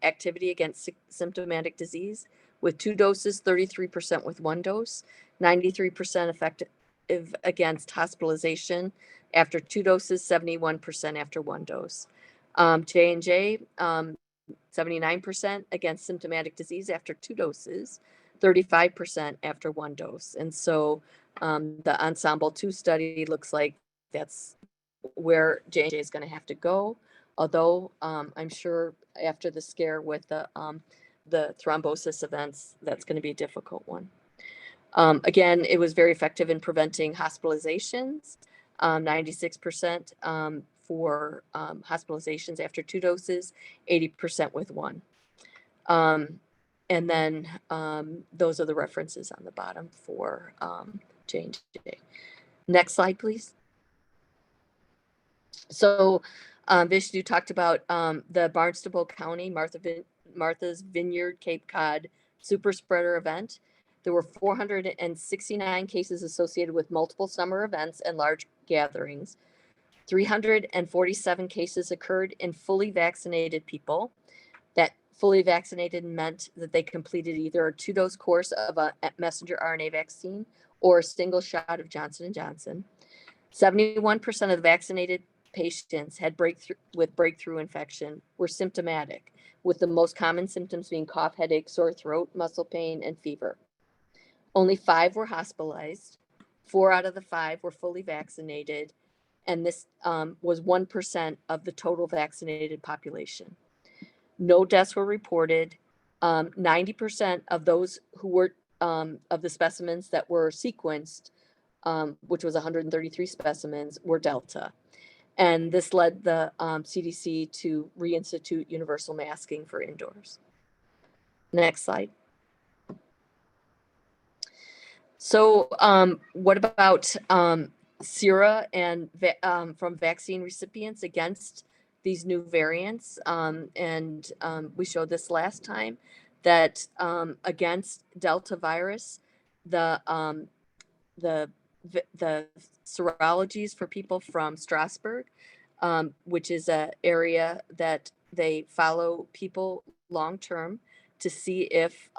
activity against symptomatic disease with 2 doses, 33% with 1 dose, 93% effective against hospitalization after 2 doses, 71% after 1 dose. J&J, 79% against symptomatic disease after 2 doses, 35% after 1 dose. And so the Ensemble 2 study looks like that's where J&J is going to have to go. Although I'm sure after the scare with the thrombosis events, that's going to be a difficult one. Again, it was very effective in preventing hospitalizations, 96% for hospitalizations after 2 doses, 80% with 1. And then those are the references on the bottom for J&J. Next slide, please. So Vishnu talked about the Barnstable County, Martha's Vineyard, Cape Cod super spreader event. There were 469 cases associated with multiple summer events and large gatherings. 347 cases occurred in fully vaccinated people. That fully vaccinated meant that they completed either a 2-dose course of a messenger RNA vaccine or a single shot of Johnson & Johnson. 71% of the vaccinated patients had breakthrough infection were symptomatic, with the most common symptoms being cough, headache, sore throat, muscle pain, and fever. Only 5 were hospitalized. 4 out of the 5 were fully vaccinated, and this was 1% of the total vaccinated population. No deaths were reported. 90% of those who were of the specimens that were sequenced, which was 133 specimens, were Delta. And this led the CDC to reinstitute universal masking for indoors. Next slide. So what about sera and from vaccine recipients against these new variants? And we showed this last time that against Delta virus, the serologies for people from Strasbourg, which is an area that they follow people long-term to see if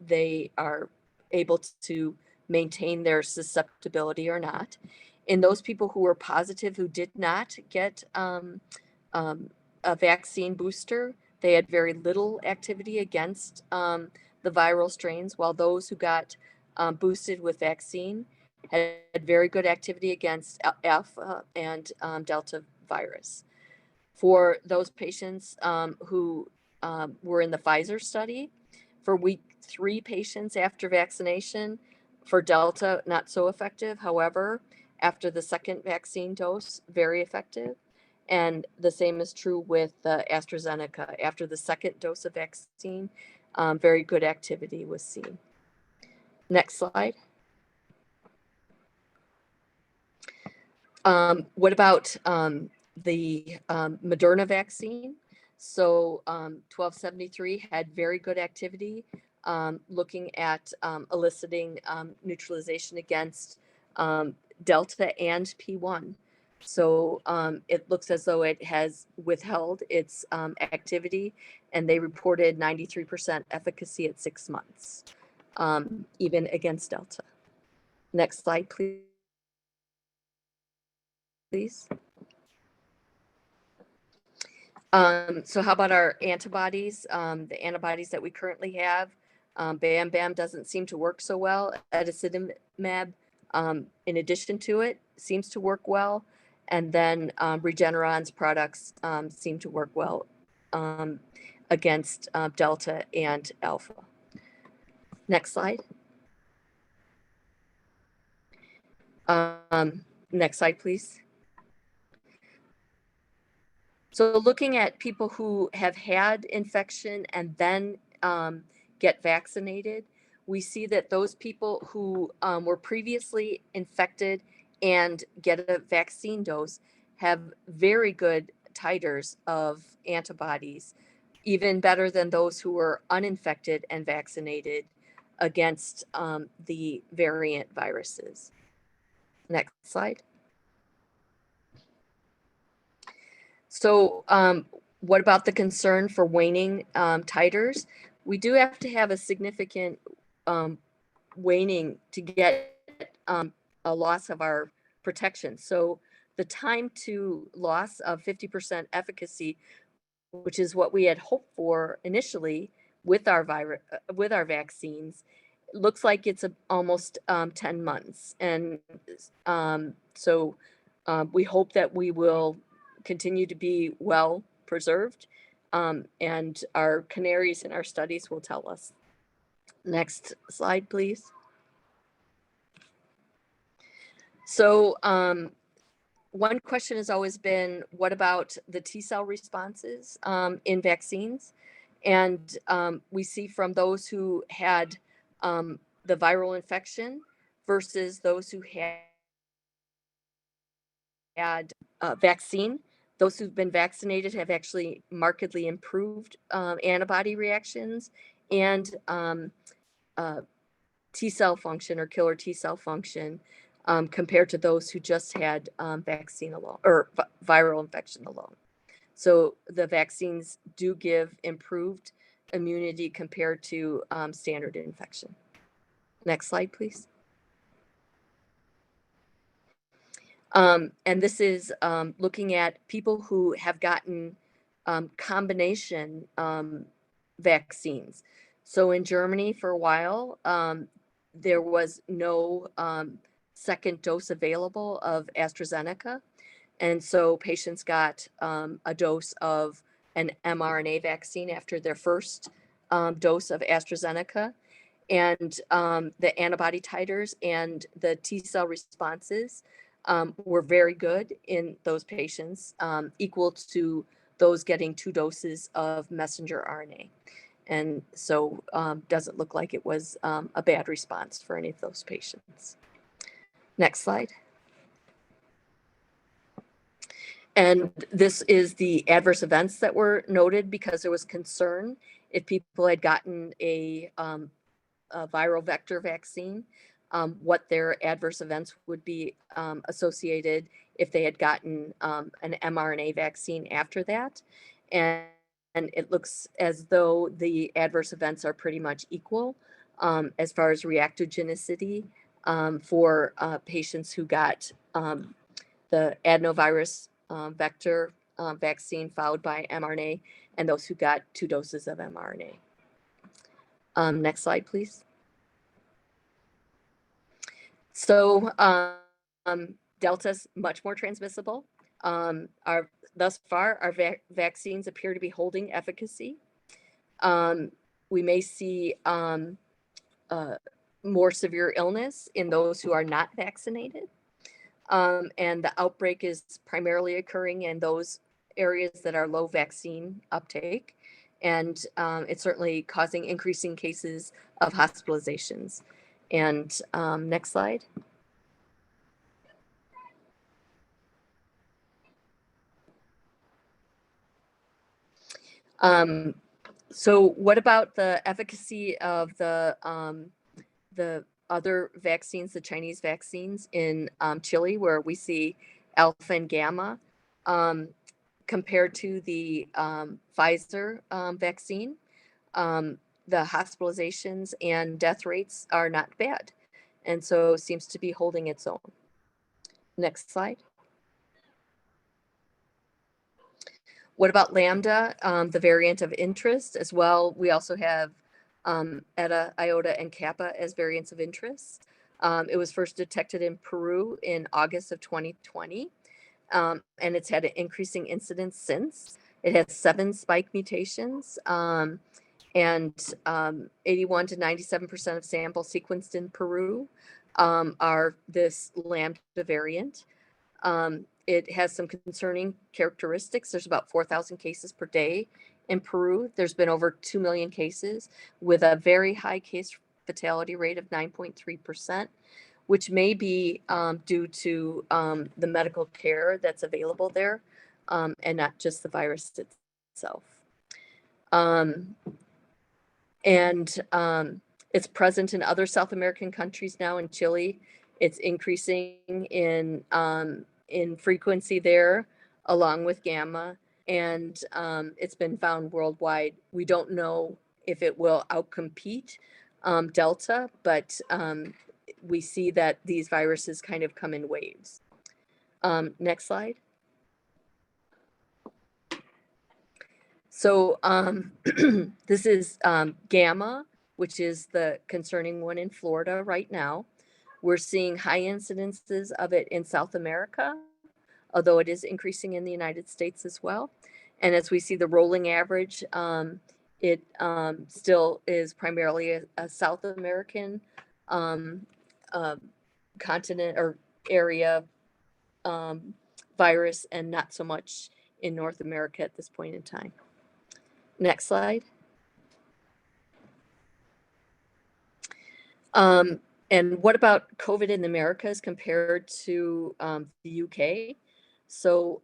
they are able to maintain their susceptibility or not. In those people who were positive who did not get a vaccine booster, they had very little activity against the viral strains, while those who got boosted with vaccine had very good activity against alpha and delta virus. For those patients who were in the Pfizer study, for week 3 patients after vaccination, for Delta, not so effective. However, after the second vaccine dose, very effective. And the same is true with the AstraZeneca. After the second dose of vaccine, very good activity was seen. Next slide. What about the Moderna vaccine? So 1273 had very good activity looking at eliciting neutralization against Delta and P1. So it looks as though it has withheld its activity, and they reported 93% efficacy at 6 months, even against Delta. Next slide, please. So how about our antibodies? The antibodies that we currently have, Bam doesn't seem to work so well. Edasitamab, in addition to it, seems to work well. And then Regeneron's products seem to work well against Delta and Alpha. Next slide. Next slide, please. So looking at people who have had infection and then get vaccinated, we see that those people who were previously infected and get a vaccine dose have very good titers of antibodies, even better than those who were uninfected and vaccinated against the variant viruses. Next slide. So what about the concern for waning titers? We do have to have a significant waning to get a loss of our protection. So the time to loss of 50% efficacy, which is what we had hoped for initially with our vaccines, looks like it's almost 10 months. And so we hope that we will continue to be well preserved, and our canaries in our studies will tell us. Next slide, please. So one question has always been, what about the T-cell responses in vaccines? And we see from those who had the viral infection versus those who had vaccine, those who've been vaccinated have actually markedly improved antibody reactions and T-cell function or killer T-cell function compared to those who just had vaccine alone or viral infection alone. So the vaccines do give improved immunity compared to standard infection. Next slide, please. And this is looking at people who have gotten combination vaccines. So in Germany for a while, there was no second dose available of AstraZeneca. And so patients got a dose of an mRNA vaccine after their first dose of AstraZeneca. And the antibody titers and the T-cell responses were very good in those patients, equal to those getting 2 doses of messenger RNA. And so doesn't look like it was a bad response for any of those patients. Next slide. And this is the adverse events that were noted because there was concern if people had gotten a viral vector vaccine, what their adverse events would be associated if they had gotten an mRNA vaccine after that. And it looks as though the adverse events are pretty much equal as far as reactogenicity for patients who got the adenovirus vector vaccine followed by mRNA and those who got 2 doses of mRNA. Next slide, please. So Delta's much more transmissible. Thus far, our vaccines appear to be holding efficacy. We may see more severe illness in those who are not vaccinated. And the outbreak is primarily occurring in those areas that are low vaccine uptake. And it's certainly causing increasing cases of hospitalizations. And next slide. So what about the efficacy of the other vaccines, the Chinese vaccines in Chile, where we see alpha and gamma compared to the Pfizer vaccine? The hospitalizations and death rates are not bad, and so seems to be holding its own. Next slide. What about Lambda, the variant of interest as well? We also have Eta, Iota, and Kappa as variants of interest. It was first detected in Peru in August of 2020, and it's had an increasing incidence since. It has 7 spike mutations, and 81 to 97% of samples sequenced in Peru are this Lambda variant. It has some concerning characteristics. There's about 4,000 cases per day in Peru. There's been over 2 million cases with a very high case fatality rate of 9.3%, which may be due to the medical care that's available there and not just the virus itself. It's present in other South American countries now. In Chile, it's increasing in frequency there, along with gamma, and it's been found worldwide. We don't know if it will outcompete Delta, but we see that these viruses kind of come in waves. Next slide. So this is gamma, which is the concerning one in Florida right now. We're seeing high incidences of it in South America, although it is increasing in the United States as well. And as we see the rolling average, it still is primarily a South American continent or area virus, and not so much in North America at this point in time. Next slide. And what about COVID in the Americas compared to the UK? So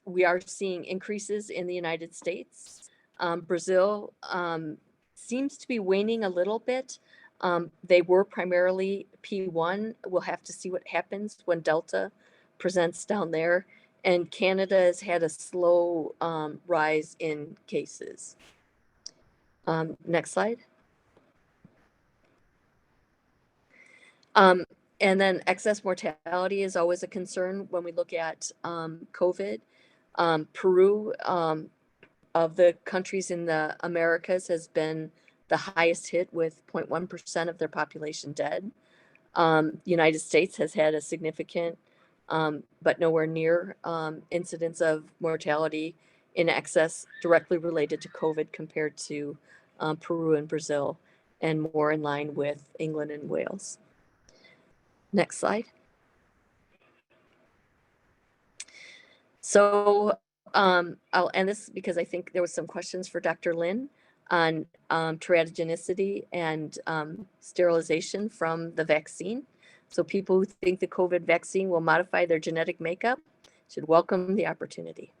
we are seeing increases in the United States. Brazil seems to be waning a little bit. They were primarily P1. We'll have to see what happens when Delta presents down there. And Canada has had a slow rise in cases. Next slide. And then excess mortality is always a concern when we look at COVID. Peru, of the countries in the Americas, has been the highest hit with 0.1% of their population dead. United States has had a significant, but nowhere near incidence of mortality in excess directly related to COVID compared to Peru and Brazil, and more in line with England and Wales. Next slide. So I'll end this because I think there was some questions for Dr. Lin on teratogenicity and sterilization from the vaccine. So people who think the COVID vaccine will modify their genetic makeup should welcome the opportunity.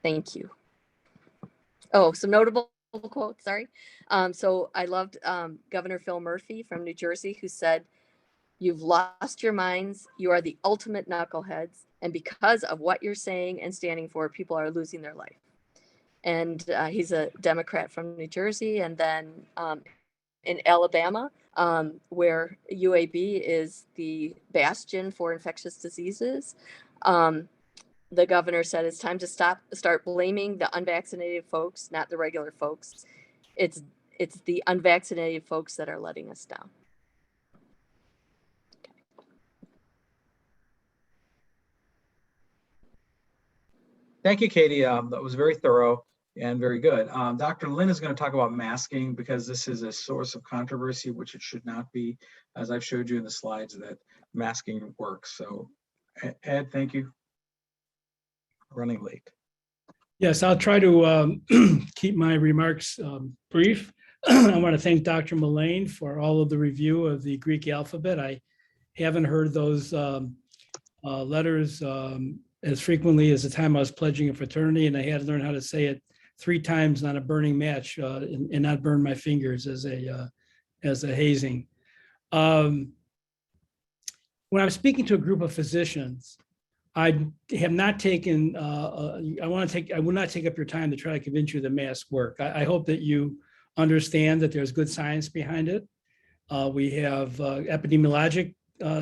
Thank you. Oh, some notable quotes, sorry. So I loved Governor Phil Murphy from New Jersey, who said, "You've lost your minds. You are the ultimate knuckleheads. And because of what you're saying and standing for, people are losing their life." And he's a Democrat from New Jersey. And then in Alabama, where UAB is the bastion for infectious diseases, the governor said it's time to start blaming the unvaccinated folks, not the regular folks. It's the unvaccinated folks that are letting us down. Thank you, Katie. That was very thorough and very good. Dr. Lin is going to talk about masking, because this is a source of controversy, which it should not be, as I've showed you in the slides, that masking works. So Ed, thank you. Running late. Yes, I'll try to keep my remarks brief. I want to thank Dr. Mullane for all of the review of the Greek alphabet. I haven't heard those letters as frequently as the time I was pledging a fraternity, and I had to learn how to say it 3 times on a burning match and not burn my fingers as a hazing. When I'm speaking to a group of physicians, I have not taken, I will not take up your time to try to convince you that masks work. I hope that you understand that there's good science behind it. We have epidemiologic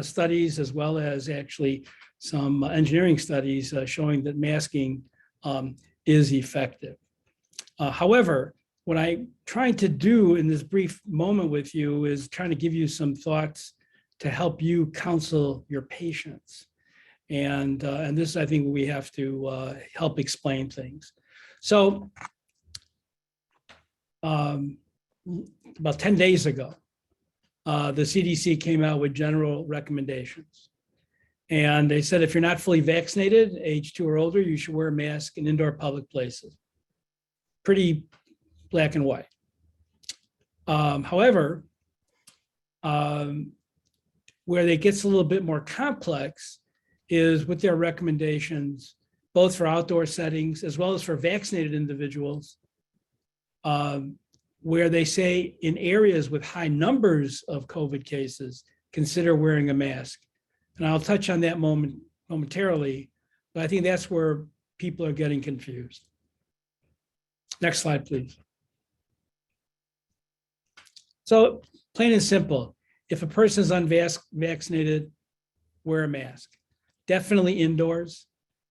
studies, as well as actually some engineering studies showing that masking is effective. However, what I'm trying to do in this brief moment with you is trying to give you some thoughts to help you counsel your patients. And this, I think, we have to help explain things. So about 10 days ago, the CDC came out with general recommendations. And they said, if you're not fully vaccinated, age 2 or older, you should wear a mask in indoor public places. Pretty black and white. However, where it gets a little bit more complex is with their recommendations, both for outdoor settings as well as for vaccinated individuals, where they say in areas with high numbers of COVID cases, consider wearing a mask. And I'll touch on that momentarily, but I think that's where people are getting confused. Next slide, please. So plain and simple, if a person is unvaccinated, wear a mask. Definitely indoors,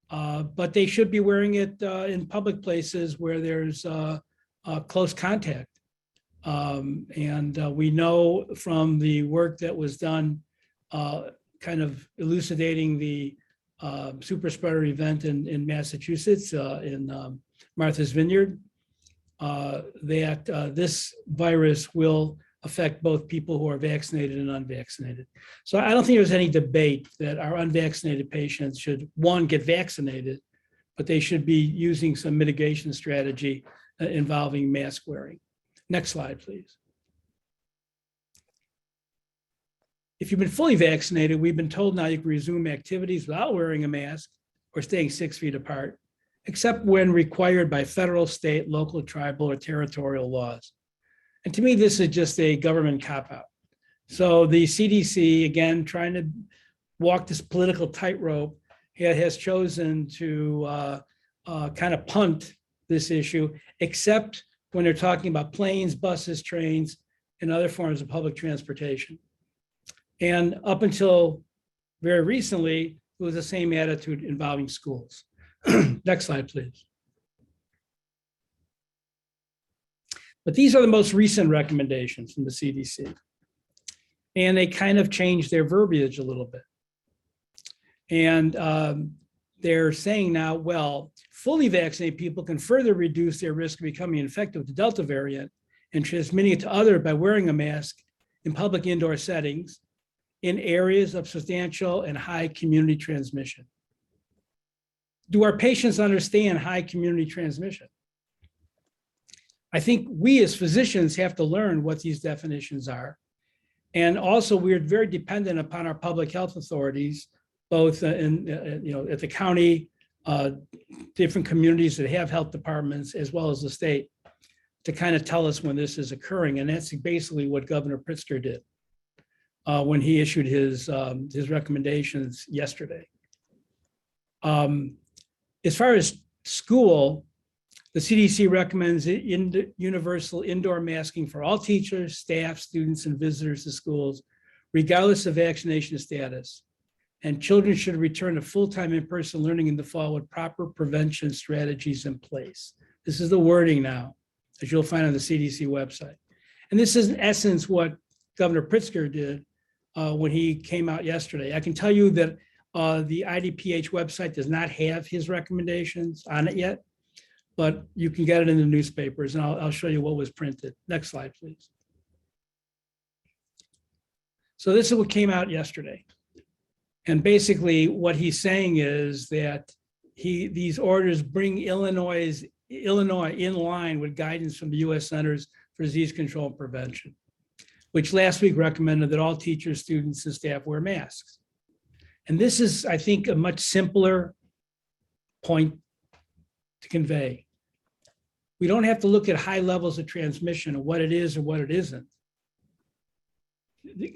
but they should be wearing it in public places where there's close contact. We know from the work that was done kind of elucidating the super spreader event in Massachusetts in Martha's Vineyard, that this virus will affect both people who are vaccinated and unvaccinated. So I don't think there's any debate that our unvaccinated patients should, one, get vaccinated, but they should be using some mitigation strategy involving mask wearing. Next slide, please. If you've been fully vaccinated, we've been told now you can resume activities without wearing a mask or staying 6 feet apart, except when required by federal, state, local, tribal, or territorial laws. And to me, this is just a government cop-out. So the CDC, again, trying to walk this political tightrope, has chosen to kind of punt this issue, except when they're talking about planes, buses, trains, and other forms of public transportation. And up until very recently, it was the same attitude involving schools. Next slide, please. But these are the most recent recommendations from the CDC. And they kind of changed their verbiage a little bit. And they're saying now, well, fully vaccinated people can further reduce their risk of becoming infected with the Delta variant and transmitting it to others by wearing a mask in public indoor settings in areas of substantial and high community transmission. Do our patients understand high community transmission? I think we as physicians have to learn what these definitions are. And also we're very dependent upon our public health authorities, both at the county, different communities that have health departments, as well as the state, to kind of tell us when this is occurring. And that's basically what Governor Pritzker did when he issued his recommendations yesterday. As far as school, the CDC recommends universal indoor masking for all teachers, staff, students, and visitors to schools, regardless of vaccination status. And children should return to full-time in-person learning in the fall with proper prevention strategies in place. This is the wording now, as you'll find on the CDC website. And this is in essence what Governor Pritzker did when he came out yesterday. I can tell you that the IDPH website does not have his recommendations on it yet, but you can get it in the newspapers, and I'll show you what was printed. Next slide, please. So this is what came out yesterday. And basically what he's saying is that these orders bring Illinois in line with guidance from the U.S. Centers for Disease Control and Prevention, which last week recommended that all teachers, students, and staff wear masks. And this is, I think, a much simpler point to convey. We don't have to look at high levels of transmission or what it is or what it isn't.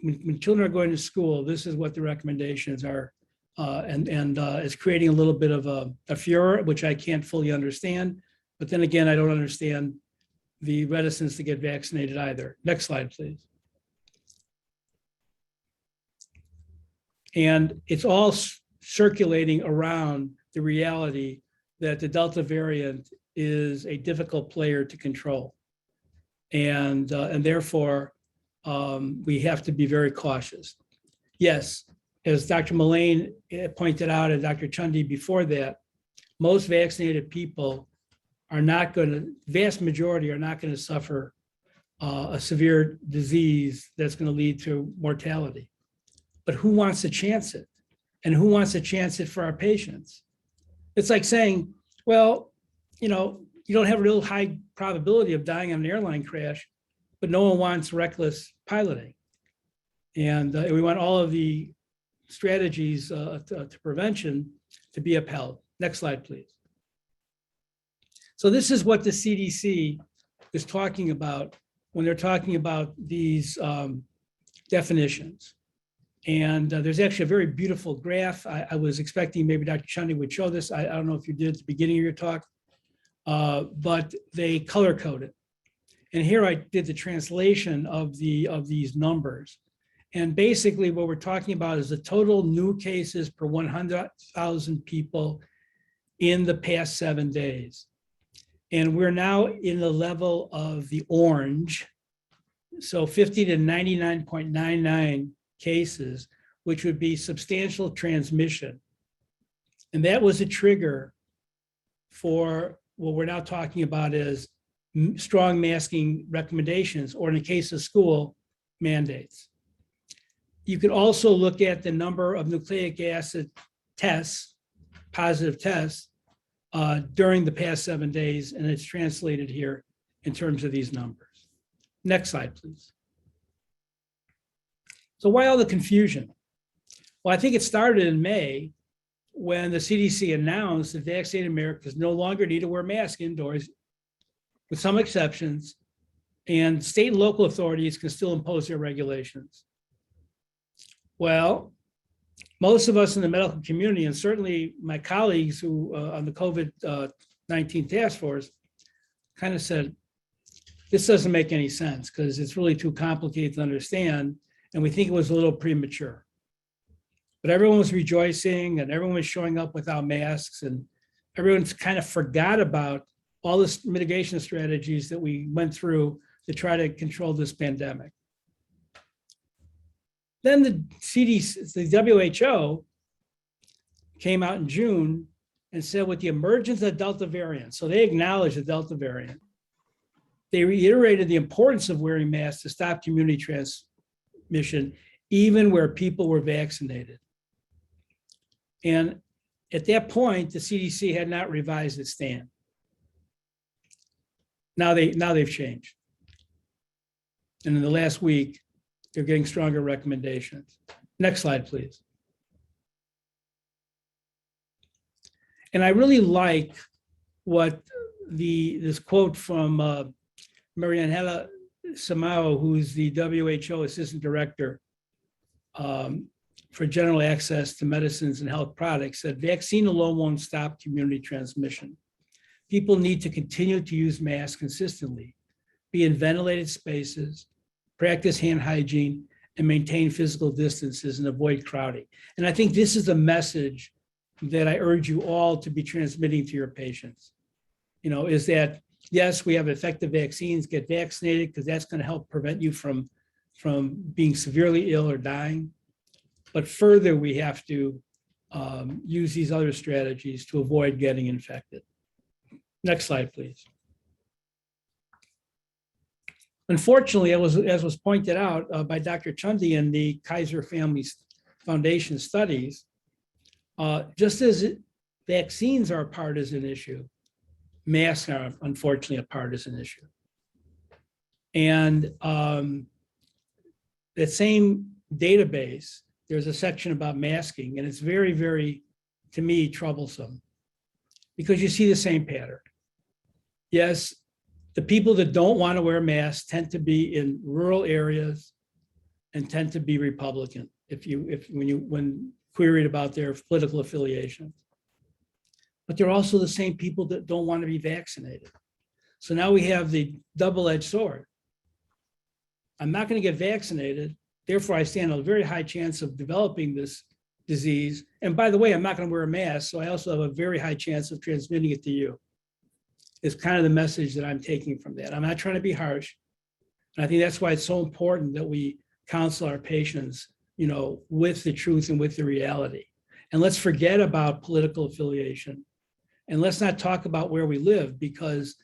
When children are going to school, this is what the recommendations are. And it's creating a little bit of a furor, which I can't fully understand. But then again, I don't understand the reticence to get vaccinated either. Next slide, please. And it's all circulating around the reality that the Delta variant is a difficult player to control. And therefore, we have to be very cautious. Yes, as Dr. Mullane pointed out, and Dr. Chundy before that, most vaccinated people are not going to, vast majority are not going to suffer a severe disease that's going to lead to mortality. But who wants to chance it? And who wants to chance it for our patients? It's like saying, well, you know, you don't have a real high probability of dying in an airline crash, but no one wants reckless piloting. And we want all of the strategies to prevention to be upheld. Next slide, please. So this is what the CDC is talking about when they're talking about these definitions. And there's actually a very beautiful graph. I was expecting maybe Dr. Chundy would show this. I don't know if you did at the beginning of your talk, but they color coded. And here I did the translation of these numbers. And basically what we're talking about is the total new cases per 100,000 people in the past 7 days. And we're now in the level of the orange. So 50 to 99.99 cases, which would be substantial transmission. And that was a trigger for what we're now talking about is strong masking recommendations, or in the case of school, mandates. You could also look at the number of nucleic acid tests, positive tests, during the past 7 days, and it's translated here in terms of these numbers. Next slide, please. So why all the confusion? Well, I think it started in May when the CDC announced that vaccinated Americans no longer need to wear masks indoors, with some exceptions, and state and local authorities can still impose their regulations. Well, most of us in the medical community, and certainly my colleagues who on the COVID-19 task force, kind of said, this doesn't make any sense because it's really too complicated to understand, and we think it was a little premature. But everyone was rejoicing and everyone was showing up without masks, and everyone's kind of forgot about all the mitigation strategies that we went through to try to control this pandemic. Then the CDC, the WHO came out in June and said with the emergence of the Delta variant, so they acknowledged the Delta variant, they reiterated the importance of wearing masks to stop community transmission, even where people were vaccinated. And at that point, the CDC had not revised its stand. Now they've changed. And in the last week, they're getting stronger recommendations. Next slide, please. And I really like what this quote from Marianela Samao, who's the WHO Assistant Director for General Access to Medicines and Health Products, said, vaccine alone won't stop community transmission. People need to continue to use masks consistently, be in ventilated spaces, practice hand hygiene, and maintain physical distances and avoid crowding. And I think this is a message that I urge you all to be transmitting to your patients. You know, is that, yes, we have effective vaccines, get vaccinated, because that's going to help prevent you from being severely ill or dying. But further, we have to use these other strategies to avoid getting infected. Next slide, please. Unfortunately, as was pointed out by Dr. Chundy in the Kaiser Family Foundation studies, just as vaccines are a partisan issue, masks are unfortunately a partisan issue. And that same database, there's a section about masking, and it's very, very, to me, troublesome because you see the same pattern. Yes, the people that don't want to wear masks tend to be in rural areas and tend to be Republican when queried about their political affiliation. But they're also the same people that don't want to be vaccinated. So now we have the double-edged sword. I'm not going to get vaccinated, therefore I stand a very high chance of developing this disease. And by the way, I'm not going to wear a mask, so I also have a very high chance of transmitting it to you. Is kind of the message that I'm taking from that. I'm not trying to be harsh. And I think that's why it's so important that we counsel our patients, with the truth and with the reality. And let's forget about political affiliation. And let's not talk about where we live, because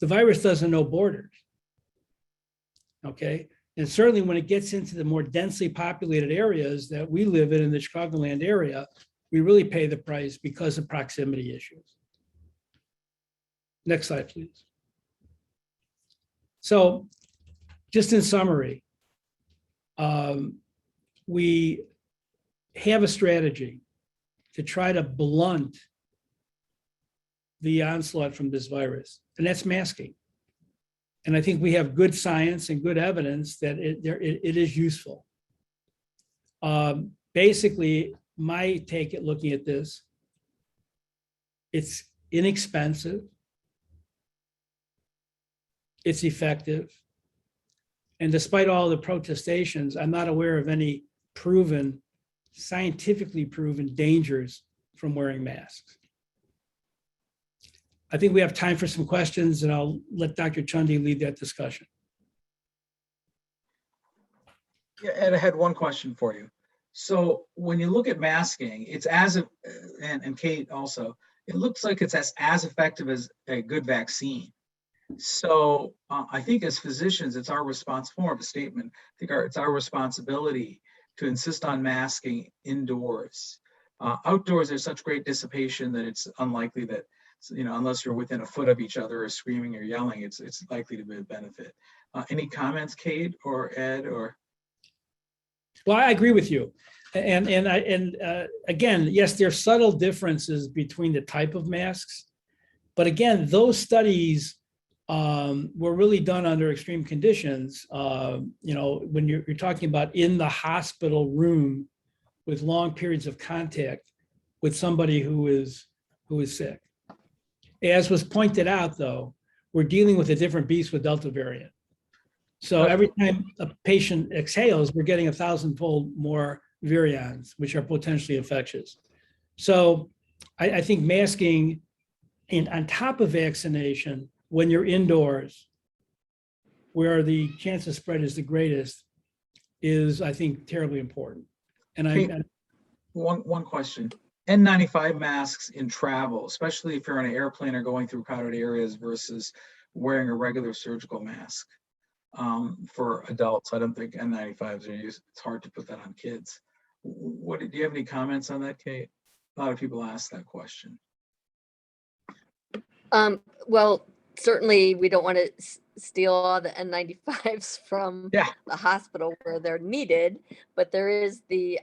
the virus doesn't know borders. Okay. And certainly when it gets into the more densely populated areas that we live in the Chicagoland area, we really pay the price because of proximity issues. Next slide, please. So just in summary, we have a strategy to try to blunt the onslaught from this virus, and that's masking. And I think we have good science and good evidence that it is useful. Basically, my take at looking at this, it's inexpensive, it's effective, and despite all the protestations, I'm not aware of any scientifically proven dangers from wearing masks. I think we have time for some questions, and I'll let Dr. Chundy lead that discussion. Yeah, Ed, I had one question for you. So when you look at masking, it's and Kate also, it looks like it's as effective as a good vaccine. So I think as physicians, it's our more of a statement. I think it's our responsibility to insist on masking indoors. Outdoors, there's such great dissipation that it's unlikely that, unless you're within a foot of each other or screaming or yelling, it's likely to be a benefit. Any comments, Kate or Ed or? Well, I agree with you. And again, yes, there are subtle differences between the type of masks, but again, those studies were really done under extreme conditions. When you're talking about in the hospital room with long periods of contact with somebody who is sick. As was pointed out, though, we're dealing with a different beast with Delta variant. So every time a patient exhales, we're getting 1,000-fold more virions, which are potentially infectious. So I think masking on top of vaccination, when you're indoors, where the chance of spread is the greatest, is, I think, terribly important. And one question. N95 masks in travel, especially if you're on an airplane or going through crowded areas versus wearing a regular surgical mask for adults. I don't think N95s are used. It's hard to put that on kids. Do you have any comments on that, Kate? A lot of people ask that question. Well, certainly we don't want to steal all the N95s from the hospital where they're needed, but there is the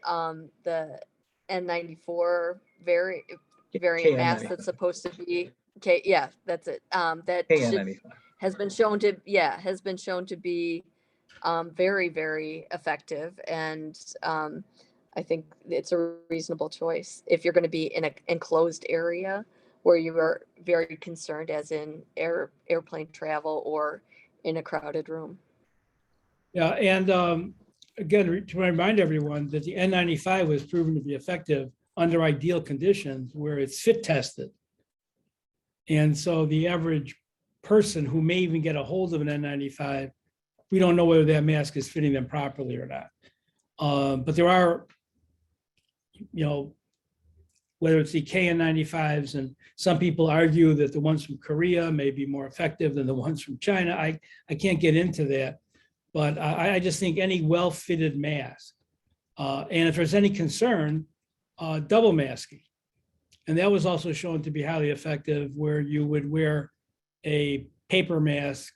N94 variant mask that's supposed to be that's it. That has been shown to be very, very effective, and I think it's a reasonable choice if you're going to be in an enclosed area where you are very concerned, as in airplane travel or in a crowded room. Yeah, and again, to remind everyone that the N95 was proven to be effective under ideal conditions where it's fit tested. And so the average person who may even get a hold of an N95, we don't know whether that mask is fitting them properly or not. But there are, whether it's the KN95s, and some people argue that the ones from Korea may be more effective than the ones from China. I can't get into that, but I just think any well-fitted mask, and if there's any concern, double masking. And that was also shown to be highly effective, where you would wear a paper mask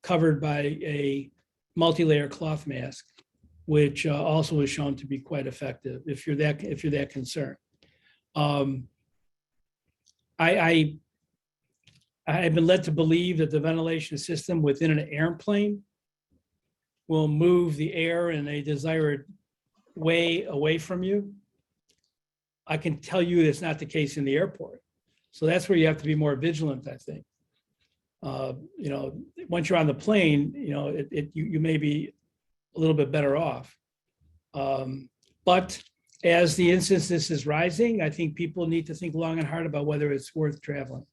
covered by a multi-layer cloth mask, which also was shown to be quite effective if you're that concerned. I have been led to believe that the ventilation system within an airplane will move the air in a desired way away from you. I can tell you that's not the case in the airport. So that's where you have to be more vigilant, I think. Once you're on the plane, you may be a little bit better off. But as the incidence is rising, I think people need to think long and hard about whether it's worth traveling.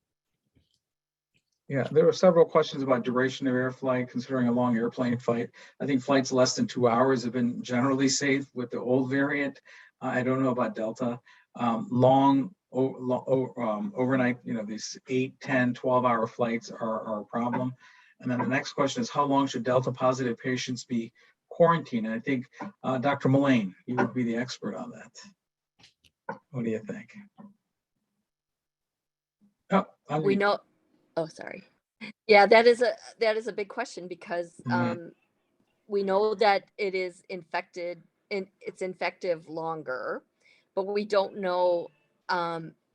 Yeah, there were several questions about duration of air flight, considering a long airplane flight. I think flights less than 2 hours have been generally safe with the old variant. I don't know about Delta. Overnight, these 8, 10, 12-hour flights are a problem. And then the next question is, how long should Delta positive patients be quarantined? And I think Dr. Mullane, you would be the expert on that. What do you think? We know. Oh, sorry. Yeah, that is a big question because we know that it is infected and it's infective longer, but we don't know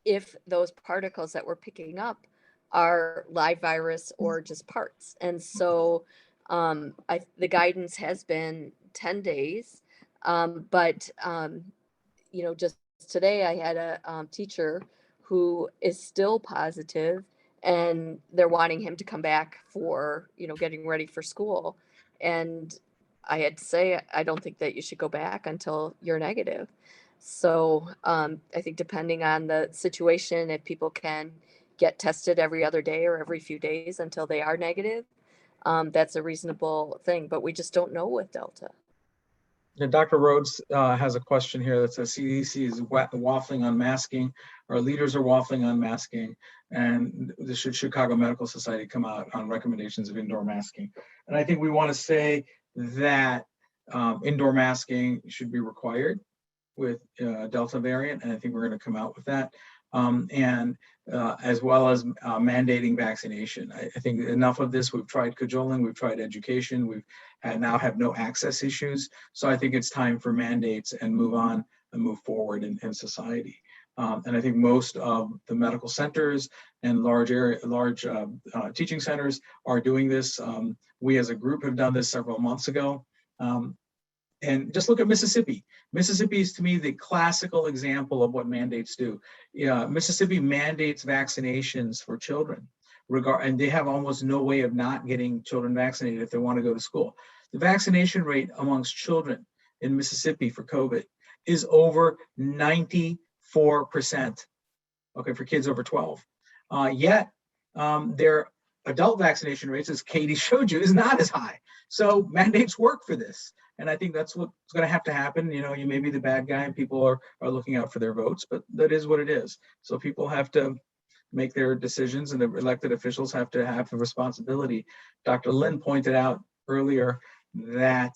if those particles that we're picking up are live virus or just parts. And so the guidance has been 10 days, but just today I had a teacher who is still positive, and they're wanting him to come back for, getting ready for school. And I had to say, I don't think that you should go back until you're negative. So I think depending on the situation, if people can get tested every other day or every few days until they are negative, that's a reasonable thing. But we just don't know with Delta. Yeah, Dr. Rhodes has a question here that says CDC is waffling on masking. Our leaders are waffling on masking, and should Chicago Medical Society come out on recommendations of indoor masking? And I think we want to say that indoor masking should be required with Delta variant, and I think we're going to come out with that. And as well as mandating vaccination. I think enough of this. We've tried cajoling, we've tried education, we've now have no access issues. So I think it's time for mandates and move on and move forward in society. And I think most of the medical centers and large teaching centers are doing this. We as a group have done this several months ago. And just look at Mississippi. Mississippi is, to me, the classical example of what mandates do. Mississippi mandates vaccinations for children, and they have almost no way of not getting children vaccinated if they want to go to school. The vaccination rate amongst children in Mississippi for COVID is over 94%, okay, for kids over 12. Yet their adult vaccination rates, as Katie showed you, is not as high. So mandates work for this. And I think that's what's going to have to happen. You may be the bad guy and people are looking out for their votes, but that is what it is. So people have to make their decisions, and the elected officials have to have the responsibility. Dr. Lin pointed out earlier that,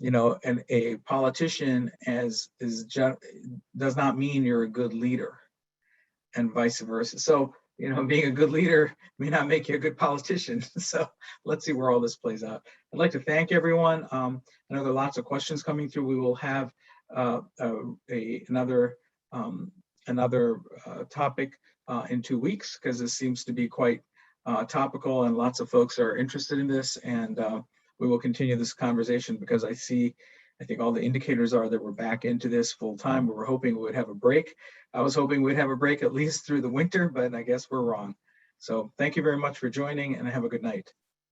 a politician does not mean you're a good leader, and vice versa. So, being a good leader may not make you a good politician. So let's see where all this plays out. I'd like to thank everyone. I know there are lots of questions coming through. We will have another topic in 2 weeks, because this seems to be quite topical and lots of folks are interested in this. And we will continue this conversation because I think all the indicators are that we're back into this full time. We were hoping we would have a break. I was hoping we'd have a break at least through the winter, but I guess we're wrong. So thank you very much for joining, and have a good night.